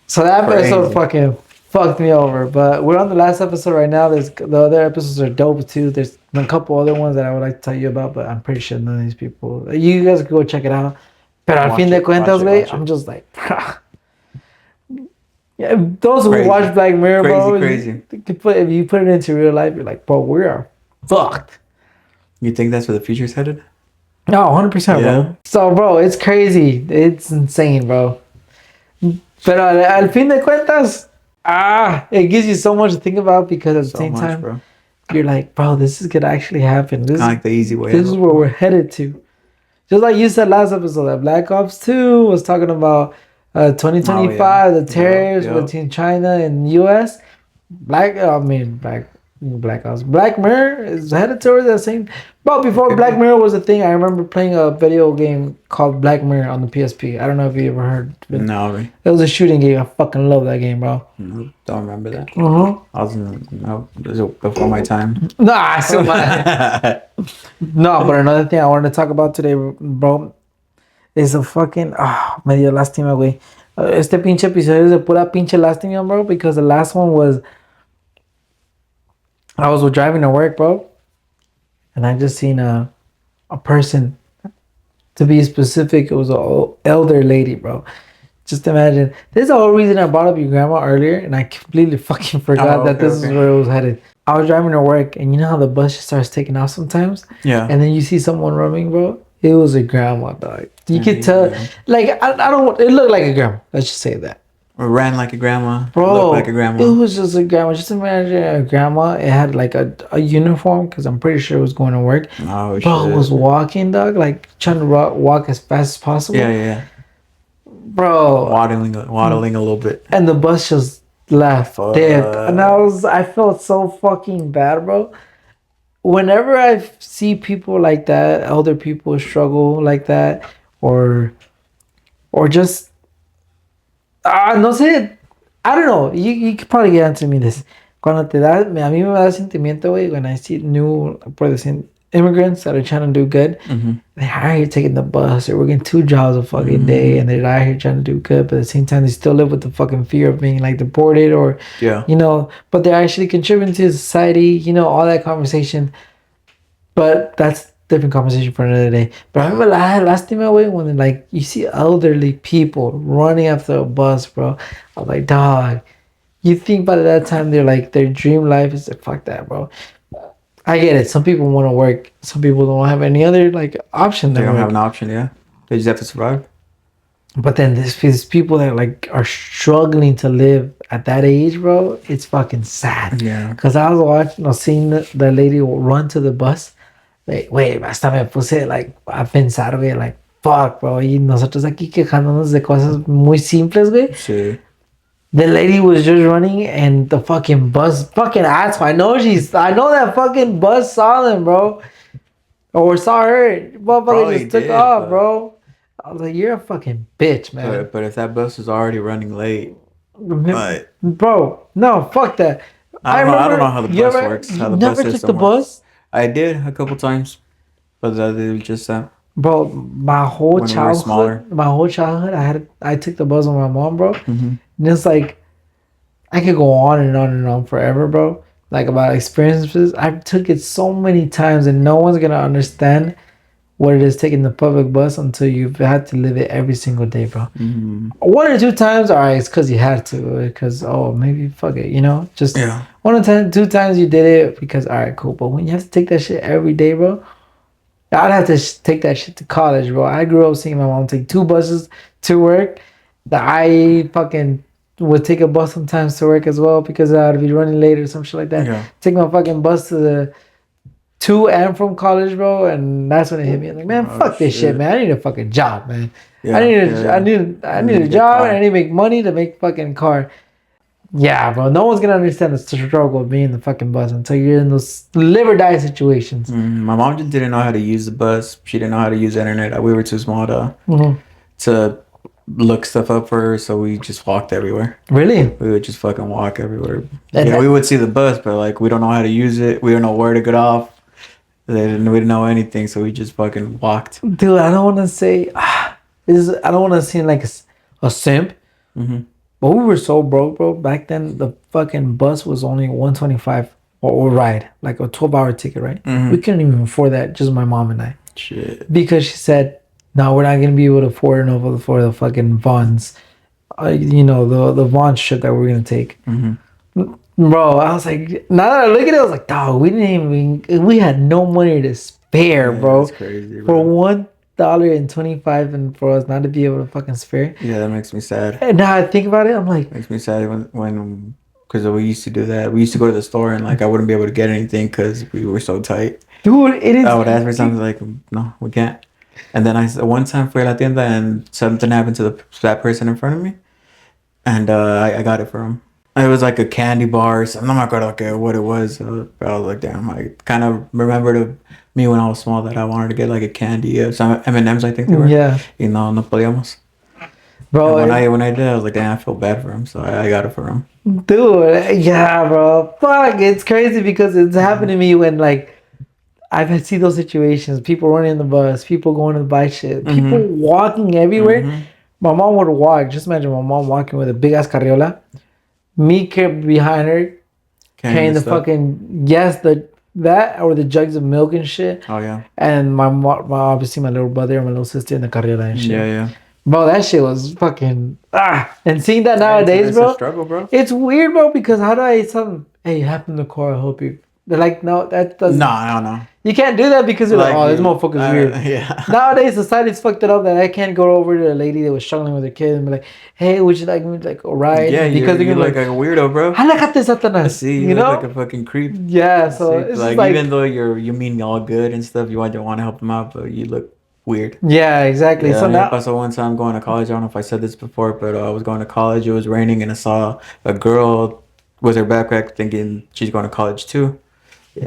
So that episode Crazy. fucking fucked me over. But we're on the last episode right now. There's the other episodes are dope too. There's a couple other ones that I would like to tell you about, but I'm pretty sure none of these people. You guys can go check it out. Pero al Watch fin de it, cuentas, watch it, güey, watch I'm it. just like, yeah. Those who Crazy. watch Black Mirror, bro, Crazy. if you put it into real life, you're like, bro, we are fucked. You think that's where the future's headed? No, 100%, Yeah. bro. So, bro, it's crazy. It's insane, bro. Pero al fin de cuentas, it gives you so much to think about because at the same time, bro. you're like, bro, this is gonna actually happen. This, Kind of like the easy way. this is where we're headed to. Just like you said last episode, that Black Ops 2 was talking about 2025, the tariffs Yeah. between China and US. Black Ops. Black Mirror is headed towards that same. Bro, before Black Mirror was a thing, I remember playing a video game called Black Mirror on the PSP. I don't know if you ever heard of it. No, right? It was a shooting game. I fucking love that game, bro. No, don't remember that. Uh-huh. I was it was before my time. Nah, still No, but another thing I wanted to talk about today, bro, is a fucking... me dio lástima, güey. Este pinche episodio es de pura pinche lástima, bro, because the last one was... I was driving to work, bro, and I just seen a person. To be specific, it was an elder lady, bro. Just imagine. This is the whole reason I brought up your grandma earlier, and I completely fucking forgot that this is where it was headed. I was driving to work, and you know how the bus just starts taking off sometimes? Yeah. And then you see someone running, bro? It was a grandma, dog. You could tell. Like, I don't... It looked like a grandma. Let's just say that. Or ran like a grandma. Bro, Looked like a grandma. it was just a grandma. Just imagine a grandma. It had like a uniform because I'm pretty sure it was going to work. Oh, Bro, shit. was walking, dog, like trying to walk as fast as possible. Yeah. Bro. Waddling a little bit. And the bus just left. Fuck. Dip. And I felt so fucking bad, bro. Whenever I see people like that, elder people struggle like that, or just no sé, I don't know. You could probably get answer me this. Cuando te da, a mí me da sentimiento, güey, when I see new, por decir, immigrants that are trying to do good. Mm-hmm. They're out here taking the bus. They're working 2 jobs a fucking day, and they're out here trying to do good. But at the same time, they still live with the fucking fear of being like deported or, you know. But they're actually contributing to society. You know, all that conversation. But that's different conversation for another day. But I remember last time I went when like you see elderly people running after a bus, bro. I was like, dog. You think by that time they're like their dream life is like, fuck that, bro. I get it. Some people want to work. Some people don't have any other like option. They don't work. have an option, yeah. They just have to survive. But then these people that like are struggling to live at that age, bro, it's fucking sad. Yeah. Because I was watching or seeing the lady run to the bus. Like, wait, hasta me puse like a pensar, güey, like, fuck, bro. Y nosotros aquí quejándonos de cosas muy simples, güey. Sí. The lady was just running and the fucking bus, fucking asshole. I know that fucking bus saw them, bro. Or saw her. Motherfucker just took off, bro. I was like, you're a fucking bitch, man. But if that bus is already running late. Bro, no, fuck that. I don't know how the bus works. How the never bus took the system bus? I did a couple times. But it was just Bro, my whole when we were smaller. childhood, I took the bus with my mom, bro. Mm-hmm. And it's like, I could go on and on and on forever, bro. Like about experiences. I took it so many times and no one's going to understand what it is taking the public bus until you've had to live it every single day, bro. Mm-hmm. 1 or 2 times, all right, it's because you had to. Because, maybe fuck it, you know? Just 1 or 2 times you did it because, all right, cool. But when you have to take that shit every day, bro, I'd have to take that shit to college, bro. I grew up seeing my mom take 2 buses to work. I fucking would take a bus sometimes to work as well because I'd be running late or some shit like that. Yeah. Take my fucking bus to to and from college, bro, and that's when it hit me. I'm like, man, fuck this shit, man. I need a fucking job, man. Yeah, I need a job, and I need to make money to make fucking car. Yeah, bro. No one's gonna understand the struggle of being in the fucking bus until you're in those live or die situations. My mom just didn't know how to use the bus. She didn't know how to use the internet. We were too small to look stuff up for her, so we just walked everywhere. Really? We would just fucking walk everywhere. Yeah, we would see the bus, but like we don't know how to use it. We don't know where to get off. We didn't know anything, so we just fucking walked. Dude, I don't want to say I don't want to seem like a simp. But we were so broke, bro. Back then, the fucking bus was only $125 or ride, like a 12-hour ticket, right? We couldn't even afford that, just my mom and I. Shit. Because she said, no, we're not going to be able to afford it for the fucking Vons. The Vons shit that we're going to take. Bro, I was like, now that I look at it, I was like, dog, we had no money to spare, bro. That's crazy, bro. For $1.25 and for us not to be able to fucking spare. Yeah, that makes me sad. And now I think about it, I'm like, makes me sad when because we used to do that. We used to go to the store and like I wouldn't be able to get anything because we were so tight. Dude, it is. I would ask for something like, no, we can't. And then one time fui a la tienda and something happened to that person in front of me, and I got it for him. It was like a candy bar or something. I'm not gonna look what it was. But I was like, damn, I kind of remembered me when I was small that I wanted to get like a candy, some M&Ms I think they were. Yeah. No podíamos. Bro, when I did, I was like, damn, I feel bad for him, so I got it for him. Dude, yeah, bro. Fuck, it's crazy because it's happened to me when like I've seen those situations. People running the bus, people going to buy shit, people walking everywhere. My mom would walk. Just imagine my mom walking with a big ass carriola. Me kept behind her, carrying the fucking that or the jugs of milk and shit. Oh yeah. And my obviously my little brother and my little sister in the carriola and shit. Yeah. Bro, that shit was fucking and seeing that nowadays, it's bro. A struggle, bro. It's weird, bro, because how do I tell them, hey, you happened in the car, I hope you. They're like, no, that doesn't. No, I don't know. You can't do that because you're like, oh, this motherfucker's weird. Yeah. Nowadays, society's fucked it up that I can't go over to a lady that was struggling with her kid and be like, hey, would you like me to like a ride? Yeah, because you're like a weirdo, bro. Halakate Satanas. See, you look like a fucking creep. Yeah, so it's like even though you mean all good and stuff, you want to help them out, but you look weird. Yeah, exactly. Yeah, so now, also one time going to college, I don't know if I said this before, but I was going to college. It was raining, and I saw a girl with her backpack, thinking she's going to college too.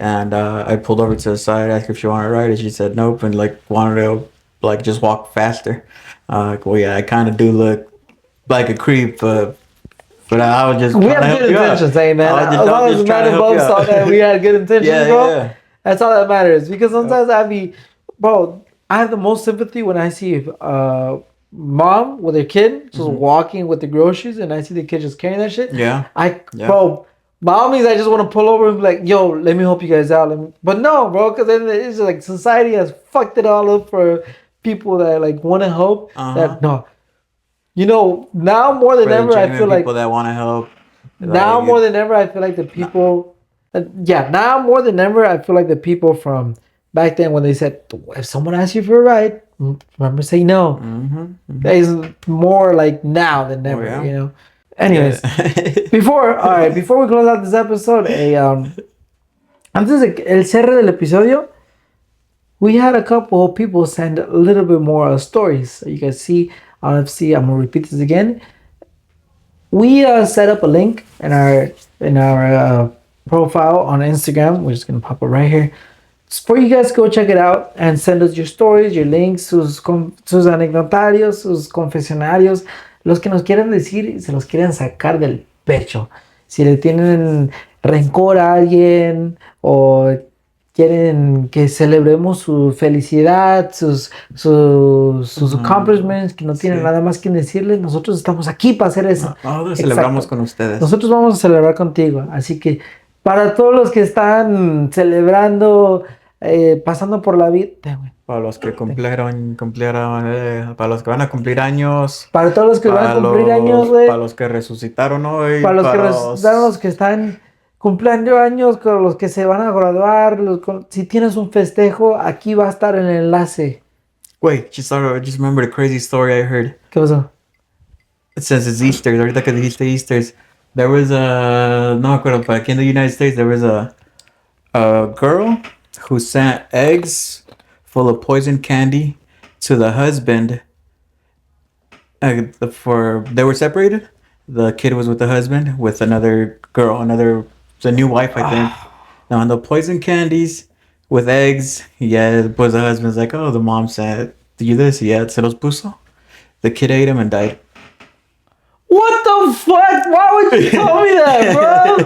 And I pulled over to the side, asked her if she wanted to ride, and she said nope, and like wanted to like just walk faster. Well, yeah, I kind of do look like a creep, but I was just we have good intentions, hey man. As long as the man above saw that we had good intentions, bro. Yeah. That's all that matters. Because sometimes I have the most sympathy when I see mom with her kid just walking with the groceries, and I see the kid just carrying that shit. Yeah. Bro, by all means, I just want to pull over and be like, yo, let me help you guys out. But no, bro, because then it's just like society has fucked it all up for people that like want to help. That no. Now more than ever, I feel like people that want to help. Now more than ever, I feel like the people. Now more than ever, I feel like the people from back then when they said, if someone asks you for a ride, remember say no. That is more like now than never, Anyways, before we close out this episode, antes de el cierre del episodio, we had a couple of people send a little bit more stories. So you guys see, I'm gonna repeat this again. We set up a link in our profile on Instagram. We're just gonna pop it right here. Just for you guys go check it out and send us your stories, your links, sus anecdotarios, sus confesionarios, los que nos quieran decir y se los quieren sacar del pecho. Si le tienen rencor a alguien o quieren que celebremos su felicidad, sus accomplishments, que no tienen nada más que decirles, nosotros estamos aquí para hacer eso. Nosotros celebramos con ustedes. Nosotros vamos a celebrar contigo. Así que para todos los que están celebrando, pasando por la vida, para los que cumplieron, para los que van a cumplir años. Para todos los que van a cumplir años, güey. Para los que resucitaron hoy. Para los que resucitaron, los que están cumpliendo años, con los que se van a graduar. Si tienes un festejo, aquí va a estar el enlace. Wait, just remember the crazy story I heard. ¿Qué pasó? Since it's Easter, ahorita que dijiste Easter, there was no me acuerdo, but aquí in the United States, there was a girl who sent eggs full of poison candy to the husband. They were separated. The kid was with the husband with another girl, the new wife, I think. Now, on the poison candies with eggs, yeah, pues the husband's like, oh, the mom sent you this, yeah, se los puso. The kid ate him and died. What the fuck? Why would you tell me that, bro?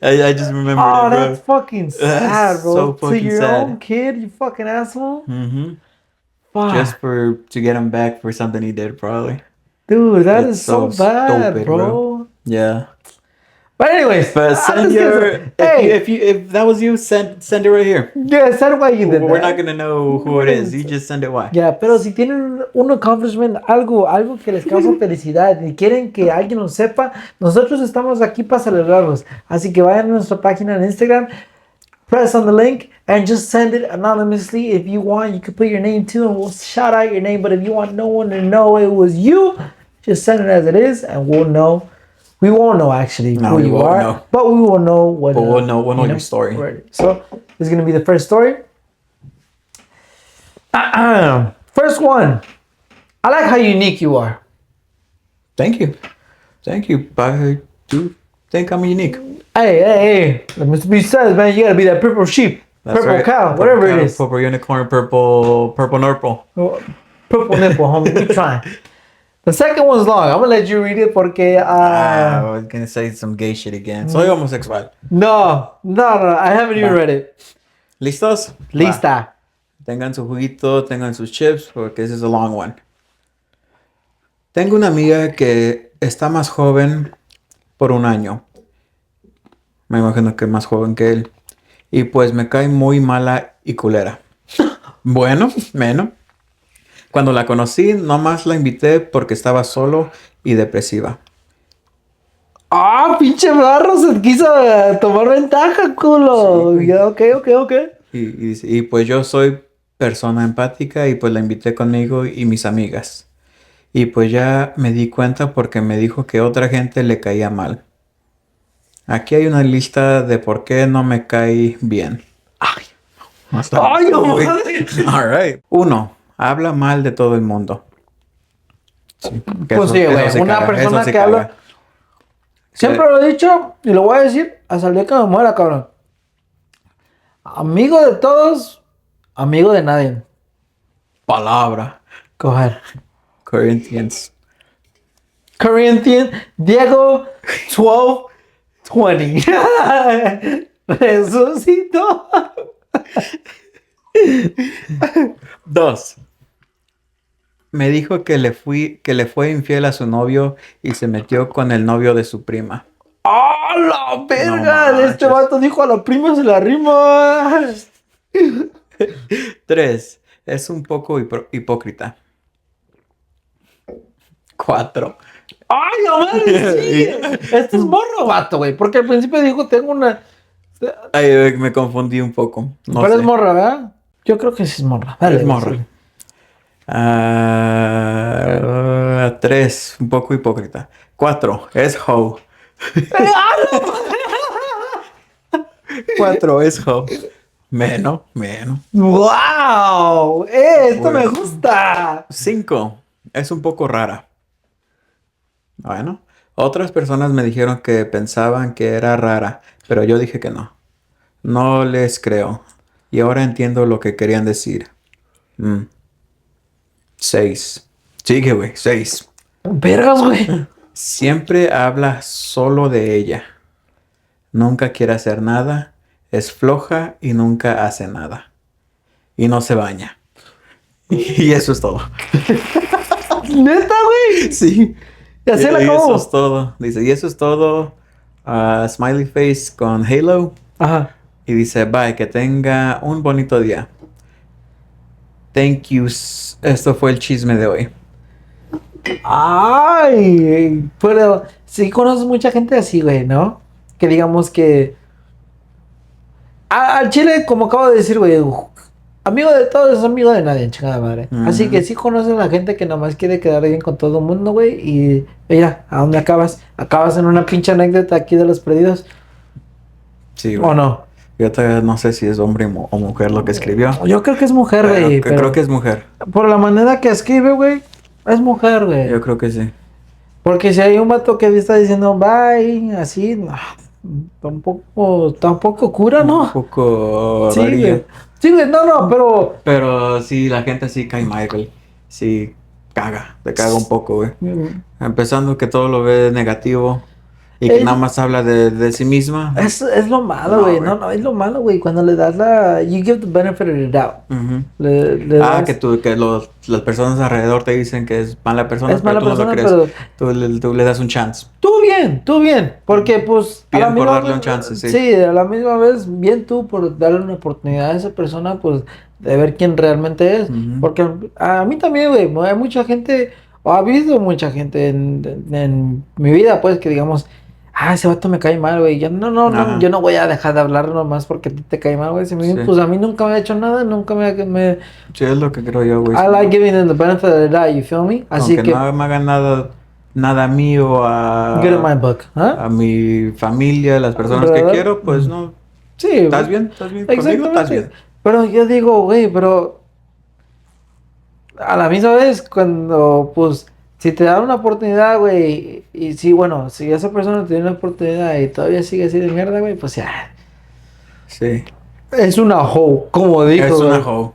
I just remembered it, bro. That's fucking sad, bro. So fucking to your sad. own kid, you fucking asshole. Mm-hmm. Fuck. Just to get him back for something he did, probably. Dude, that is so bad, stupid, bro. Yeah. But anyways, But send if that was you, send it right here. Yeah, send why you did We're that. not gonna know who it is. You just send it why. Ya, pero si tienen un accomplishment, algo que les causa felicidad y quieren que alguien lo sepa, nosotros estamos aquí para celebrarlos. Así que vayan a nuestra página en Instagram, press on the link, and just send it anonymously. If you want, you can put your name too, and we'll shout out your name. But if you want no one to know it was you, just send it as it is, and we'll know. We won't know actually who you are, but we will know what. But we'll know your story. So this is gonna be the first story. First one. I like how unique you are. Thank you. I do think I'm unique. Hey. Like Mr. B says, man, you gotta be that purple sheep, That's purple right. cow, whatever it is. Purple unicorn, purple nurple. Purple nipple, homie. We trying. The second one's long. I'm gonna let you read it porque. I was gonna say some gay shit again. Soy homosexual. No. I haven't even read it. ¿Listos? Lista. Va. Tengan su juguito, tengan sus chips, porque this is a long one. Tengo una amiga que está más joven por un año. Me imagino que más joven que él. Y pues me cae muy mala y culera. Bueno, menos. Cuando la conocí, nomás la invité porque estaba solo y depresiva. Pinche barro, se quiso tomar ventaja, culo. Sí. Ok. Y pues yo soy persona empática y pues la invité conmigo y mis amigas. Y pues ya me di cuenta porque me dijo que otra gente le caía mal. Aquí hay una lista de por qué no me cae bien. No. All right. 1. Habla mal de todo el mundo. Sí, pues sí, güey. Una persona que habla. Siempre lo he dicho y lo voy a decir hasta el día que me muera, cabrón. Amigo de todos, amigo de nadie. Palabra. Go ahead. Corinthians, Diego 12:20. Resucitó. 2. Me dijo que le fue infiel a su novio y se metió con el novio de su prima. ¡Ah, la verga! No, este vato dijo a la prima se la rima. 3. Es un poco hipócrita. 4. ¡Ay, no madre! Sí. Este es morro, vato, güey. Porque al principio dijo, tengo una... Ay, me confundí un poco. No Pero sé. es morra, ¿verdad? Yo creo que sí es morra. Dale, es morra. 3. Un poco hipócrita. 4. Es hoe. 4. Es hoe. Menos. ¡Wow! Esto me gusta. 5. Es un poco rara. Bueno, otras personas me dijeron que pensaban que era rara, pero yo dije que no. No les creo. Y ahora entiendo lo que querían decir. 6. Sigue, güey. 6. Vergas, güey. Siempre habla solo de ella. Nunca quiere hacer nada. Es floja y nunca hace nada. Y no se baña. Y eso es todo. ¿Neta, güey? Sí. Y así la acabó. Eso es todo. Dice, y eso es todo. Smiley face con Halo. Ajá. Y dice, bye, que tenga un bonito día. Thank you. Esto fue el chisme de hoy. Ay, pero sí conoces mucha gente así, güey, ¿no? Que digamos que... Al chile, como acabo de decir, güey, amigo de todos es amigo de nadie, chingada madre. Así que sí conoces a la gente que nomás quiere quedar bien con todo el mundo, güey. Y mira, ¿a dónde acabas? Acabas en una pinche anécdota aquí de los perdidos. Sí, güey. ¿O no? Yo todavía no sé si es hombre o mujer lo que escribió. Yo creo que es mujer, Pero güey. creo que es mujer. Por la manera que escribe, güey, es mujer, güey. Yo creo que sí. Porque si hay un vato que está diciendo bye, así, no, tampoco cura, ¿no? Un poco Sí, rarillo. güey. Sí, güey, no, pero... Pero sí, la gente sí cae mal, güey. Sí, te caga un poco, güey. Empezando que todo lo ve negativo y que nada más habla de sí misma. Es lo malo, No, güey. güey. No, es lo malo, güey. Cuando le das You give the benefit of the doubt. Ujú. Le das... Que las personas alrededor te dicen que es mala persona, Es pero mala tú no lo persona, crees. pero... Tú le das un chance. Tú bien. Porque, pues... a la Bien por misma darle un vez- chance, sí. Sí, a la misma vez, bien tú por darle una oportunidad a esa persona, pues, de ver quién realmente es. Ujú. Porque a mí también, güey, hay mucha gente, o ha habido mucha gente en mi vida, pues, que digamos, ese vato me cae mal, güey. Ajá. Yo no voy a dejar de hablar nomás porque a ti te cae mal, güey. Sí. Pues a mí nunca me ha hecho nada, nunca me... Sí, es lo que creo yo, güey. I like giving them the benefit of the doubt, you feel me? Así Aunque que, no me hagan nada mío get in my book, ¿ah? a mi familia, las personas que ¿Verdad? quiero, pues no. Sí, ¿Estás bien? ¿Estás bien? Conmigo estás bien. Pero yo digo, güey, pero a la misma vez, cuando, pues, si te dan una oportunidad, güey, y sí, bueno, si esa persona te dio una oportunidad y todavía sigue así de mierda, güey, pues ya. Sí. Es una hoe, como dijo, Es una güey. hoe.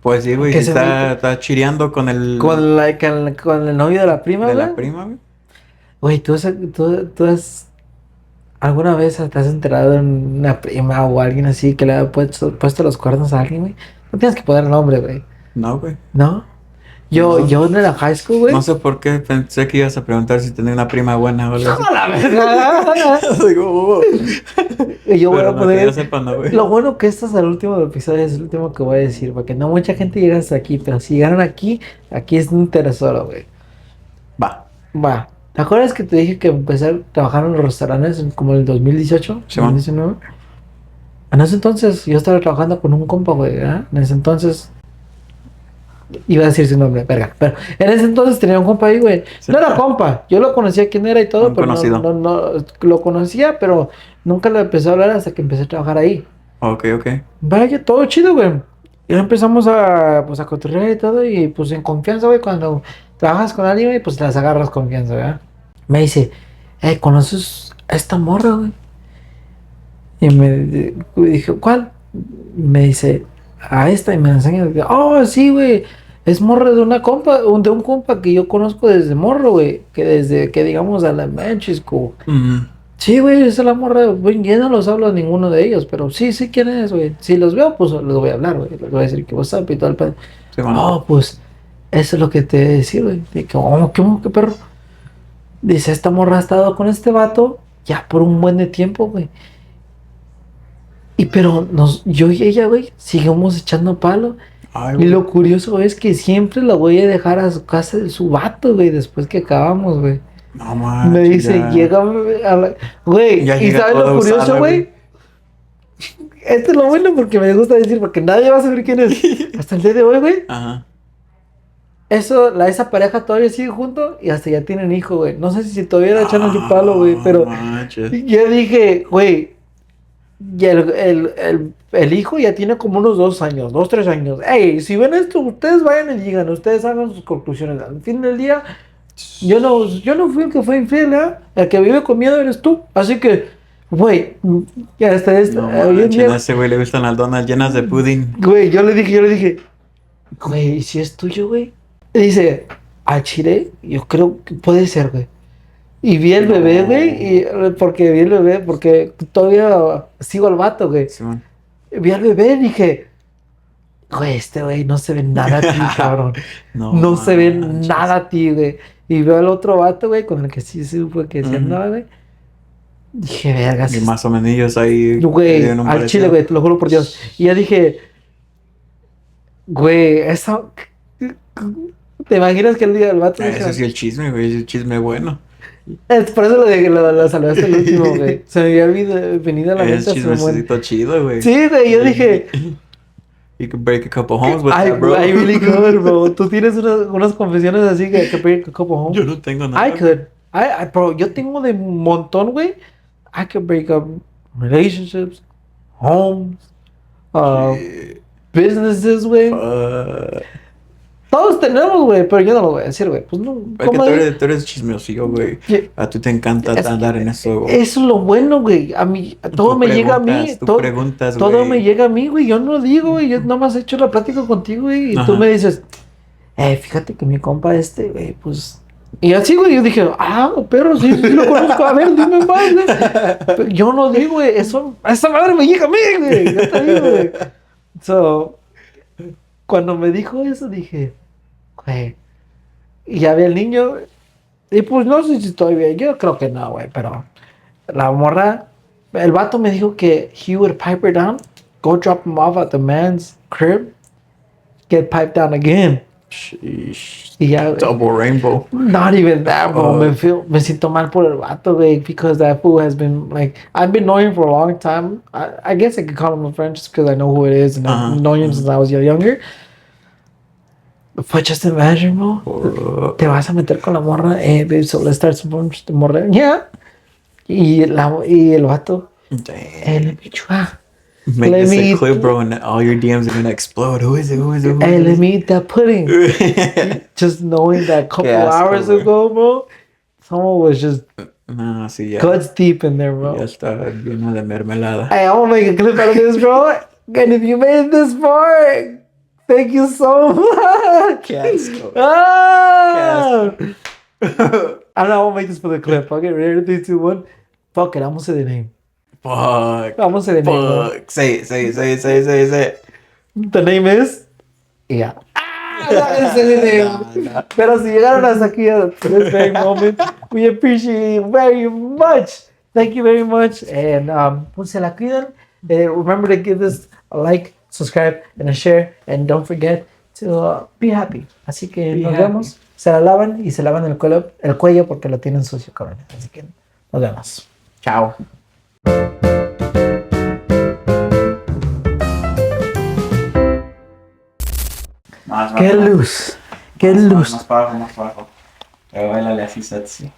Pues sí, güey, Que si se está chireando con el con el novio de la prima, de güey. la prima, güey. Güey, tú has alguna vez te has enterado de una prima o alguien así que le ha puesto los cuernos a alguien, güey. No tienes que poner el nombre, güey. No, güey. ¿No? No. Yo en la high school, güey. No sé por qué pensé que ibas a preguntar si tenía una prima buena o algo así. ¡A la verga! Digo, Y yo voy pero a no, que poner. yo sepa, no, güey. Lo bueno que este es el último episodio, es el último que voy a decir, porque no mucha gente llega hasta aquí, pero si llegaron aquí es un tesoro, güey. Va. Va. ¿Te acuerdas que te dije que empecé a trabajar en los restaurantes como en el 2018? Sí, man. 2019. En ese entonces yo estaba trabajando con un compa, güey, ¿verdad? En ese entonces. Iba a decir su nombre, verga. Pero en ese entonces tenía un compa ahí, güey. Sí. No era compa. Yo lo conocía quién era y todo, Un pero conocido. no, lo conocía, pero nunca le empecé a hablar hasta que empecé a trabajar ahí. Ok. Vaya, todo chido, güey. Y empezamos pues, a cotorrear y todo, y pues en confianza, güey, cuando trabajas con alguien, güey, pues las agarras confianza, ¿verdad? Me dice, ¿conoces a esta morra, güey? Y dije, ¿cuál? Me dice, a esta, y me enseña, oh, sí, güey, es morra de una compa, de un compa que yo conozco desde morro, güey, que desde que digamos a la elementary school. Sí, güey, esa es la morra, güey, yo no los hablo a ninguno de ellos, pero sí, quién es, güey. Si los veo, pues les voy a hablar, güey, les voy a decir que what's up y todo el pedo. Sí, bueno. Oh, pues, eso es lo que te voy a decir, güey. De que, oh, qué perro. Dice, esta morra ha estado con este vato ya por un buen de tiempo, güey. Pero yo y ella, güey, seguimos echando palo. Ay, Y güey. lo curioso es que siempre la voy a dejar a su casa de su vato, güey, después que acabamos, güey. No manches. Me dice, ya. llega a la... Güey, Ya ¿y llega sabes lo toda curioso, usada, güey? Esto es lo bueno porque me gusta decir, porque nadie va a saber quién es. Hasta el día de hoy, güey. Ajá. Esa pareja todavía sigue junto y hasta ya tienen hijo, güey. No sé si todavía le echan su palo, güey, pero Manches. yo dije, güey, y el hijo ya tiene como unos 2 años, 3 años. Ey, si ven esto, ustedes vayan y digan, ustedes hagan sus conclusiones. Al fin del día, yo no fui el que fue infiel, ¿eh? El que vive con miedo eres tú. Así que, güey, ya hasta esto. No hoy en manches, día, a ese güey le gustan las donas llenas de pudín. güey, yo le dije, güey, ¿y si es tuyo, güey? Y dice, a Chile, yo creo que puede ser, güey. Y vi el bebé, güey, porque todavía sigo al vato, güey. Sí, man. Vi al bebé y dije, güey, este güey no se ve nada a ti, cabrón. No se ve manches. nada a ti, güey. Y veo al otro vato, güey, con el que sí supe que se andaba, güey. Dije, vergas. Y más o menos ahí. Güey, en un al parecido. chile, güey, te lo juro por Dios. Y ya dije, güey, eso... ¿Te imaginas que el día del vato Ese sí el chisme, güey, el chisme bueno. Es por eso lo saludaste el último, güey. Se me había venido a la Es mente su momento. chismecito chido, güey. Sí, güey, yo dije, You could break a couple homes with I that, bro. really could, bro. Tú tienes unas confesiones así que break a couple homes. Yo no tengo nada. I could. Bro, yo tengo de un montón, güey. I could break up relationships, homes, businesses, güey. Todos tenemos, güey, pero yo no lo voy a decir, güey. Pues no. Es que tú eres chismosillo, güey. A ti te encanta andar en eso, güey. Eso es lo bueno, güey. A mí, todo me llega a mí. Tú preguntas, güey. Todo me llega a mí, güey. Yo no digo, güey. Yo nomás he hecho la plática contigo, güey. Y tú me dices, fíjate que mi compa güey, pues... Y así, güey, yo dije, pero sí lo conozco. A ver, dime más, güey. Pero yo no digo, güey. Esa madre me llega a mí, güey. Ya te digo, güey. So, cuando me dijo eso, dije... Güey. Y ya vi al niño. Y pues no sé si estoy bien. Yo creo que no, güey. Pero la morra. El vato me dijo que he would pipe her down. Go drop him off at the man's crib. Get piped down again. Sheesh. Y ya, Double rainbow. Not even that, bro. Me siento mal por el vato, güey. Because that fool has been like. I've been knowing him for a long time. I guess I could call him a friend just because I know who it is. And I've known him since I was younger. But just imagine, bro. Te vas a meter con la morra. Babe, so let's start some fun. The morra. Yeah. Y el vato. Damn. Let me try. Make this a clip, bro, and all your DMs are gonna explode. Who is it? Let me eat that pudding. Just knowing that couple hours ago, bro, someone was just guts deep in there, bro. Ya está lleno de mermelada. Hey, I'm gonna make a clip out of this, bro. And if you made it this far, thank you so much. Casco. I don't know, I'll make this for the clip. Okay, ready? 3, 2, 1. Fuck it, I'm gonna say the name. Fuck. I'm gonna say the name. Fuck. Say it. The name is... Yeah. No. Pero si llegaron hasta aquí at this very moment, we appreciate it very much. Thank you very much. And pues se la cuidan. Remember to give this a like, subscribe, and a share. And don't forget to be happy. Así que nos vemos. Se la lavan y se lavan el cuello porque lo tienen sucio, cabrón. Así que nos vemos. Chao. Más Qué luz. Más bajo. Bailale así, sexy.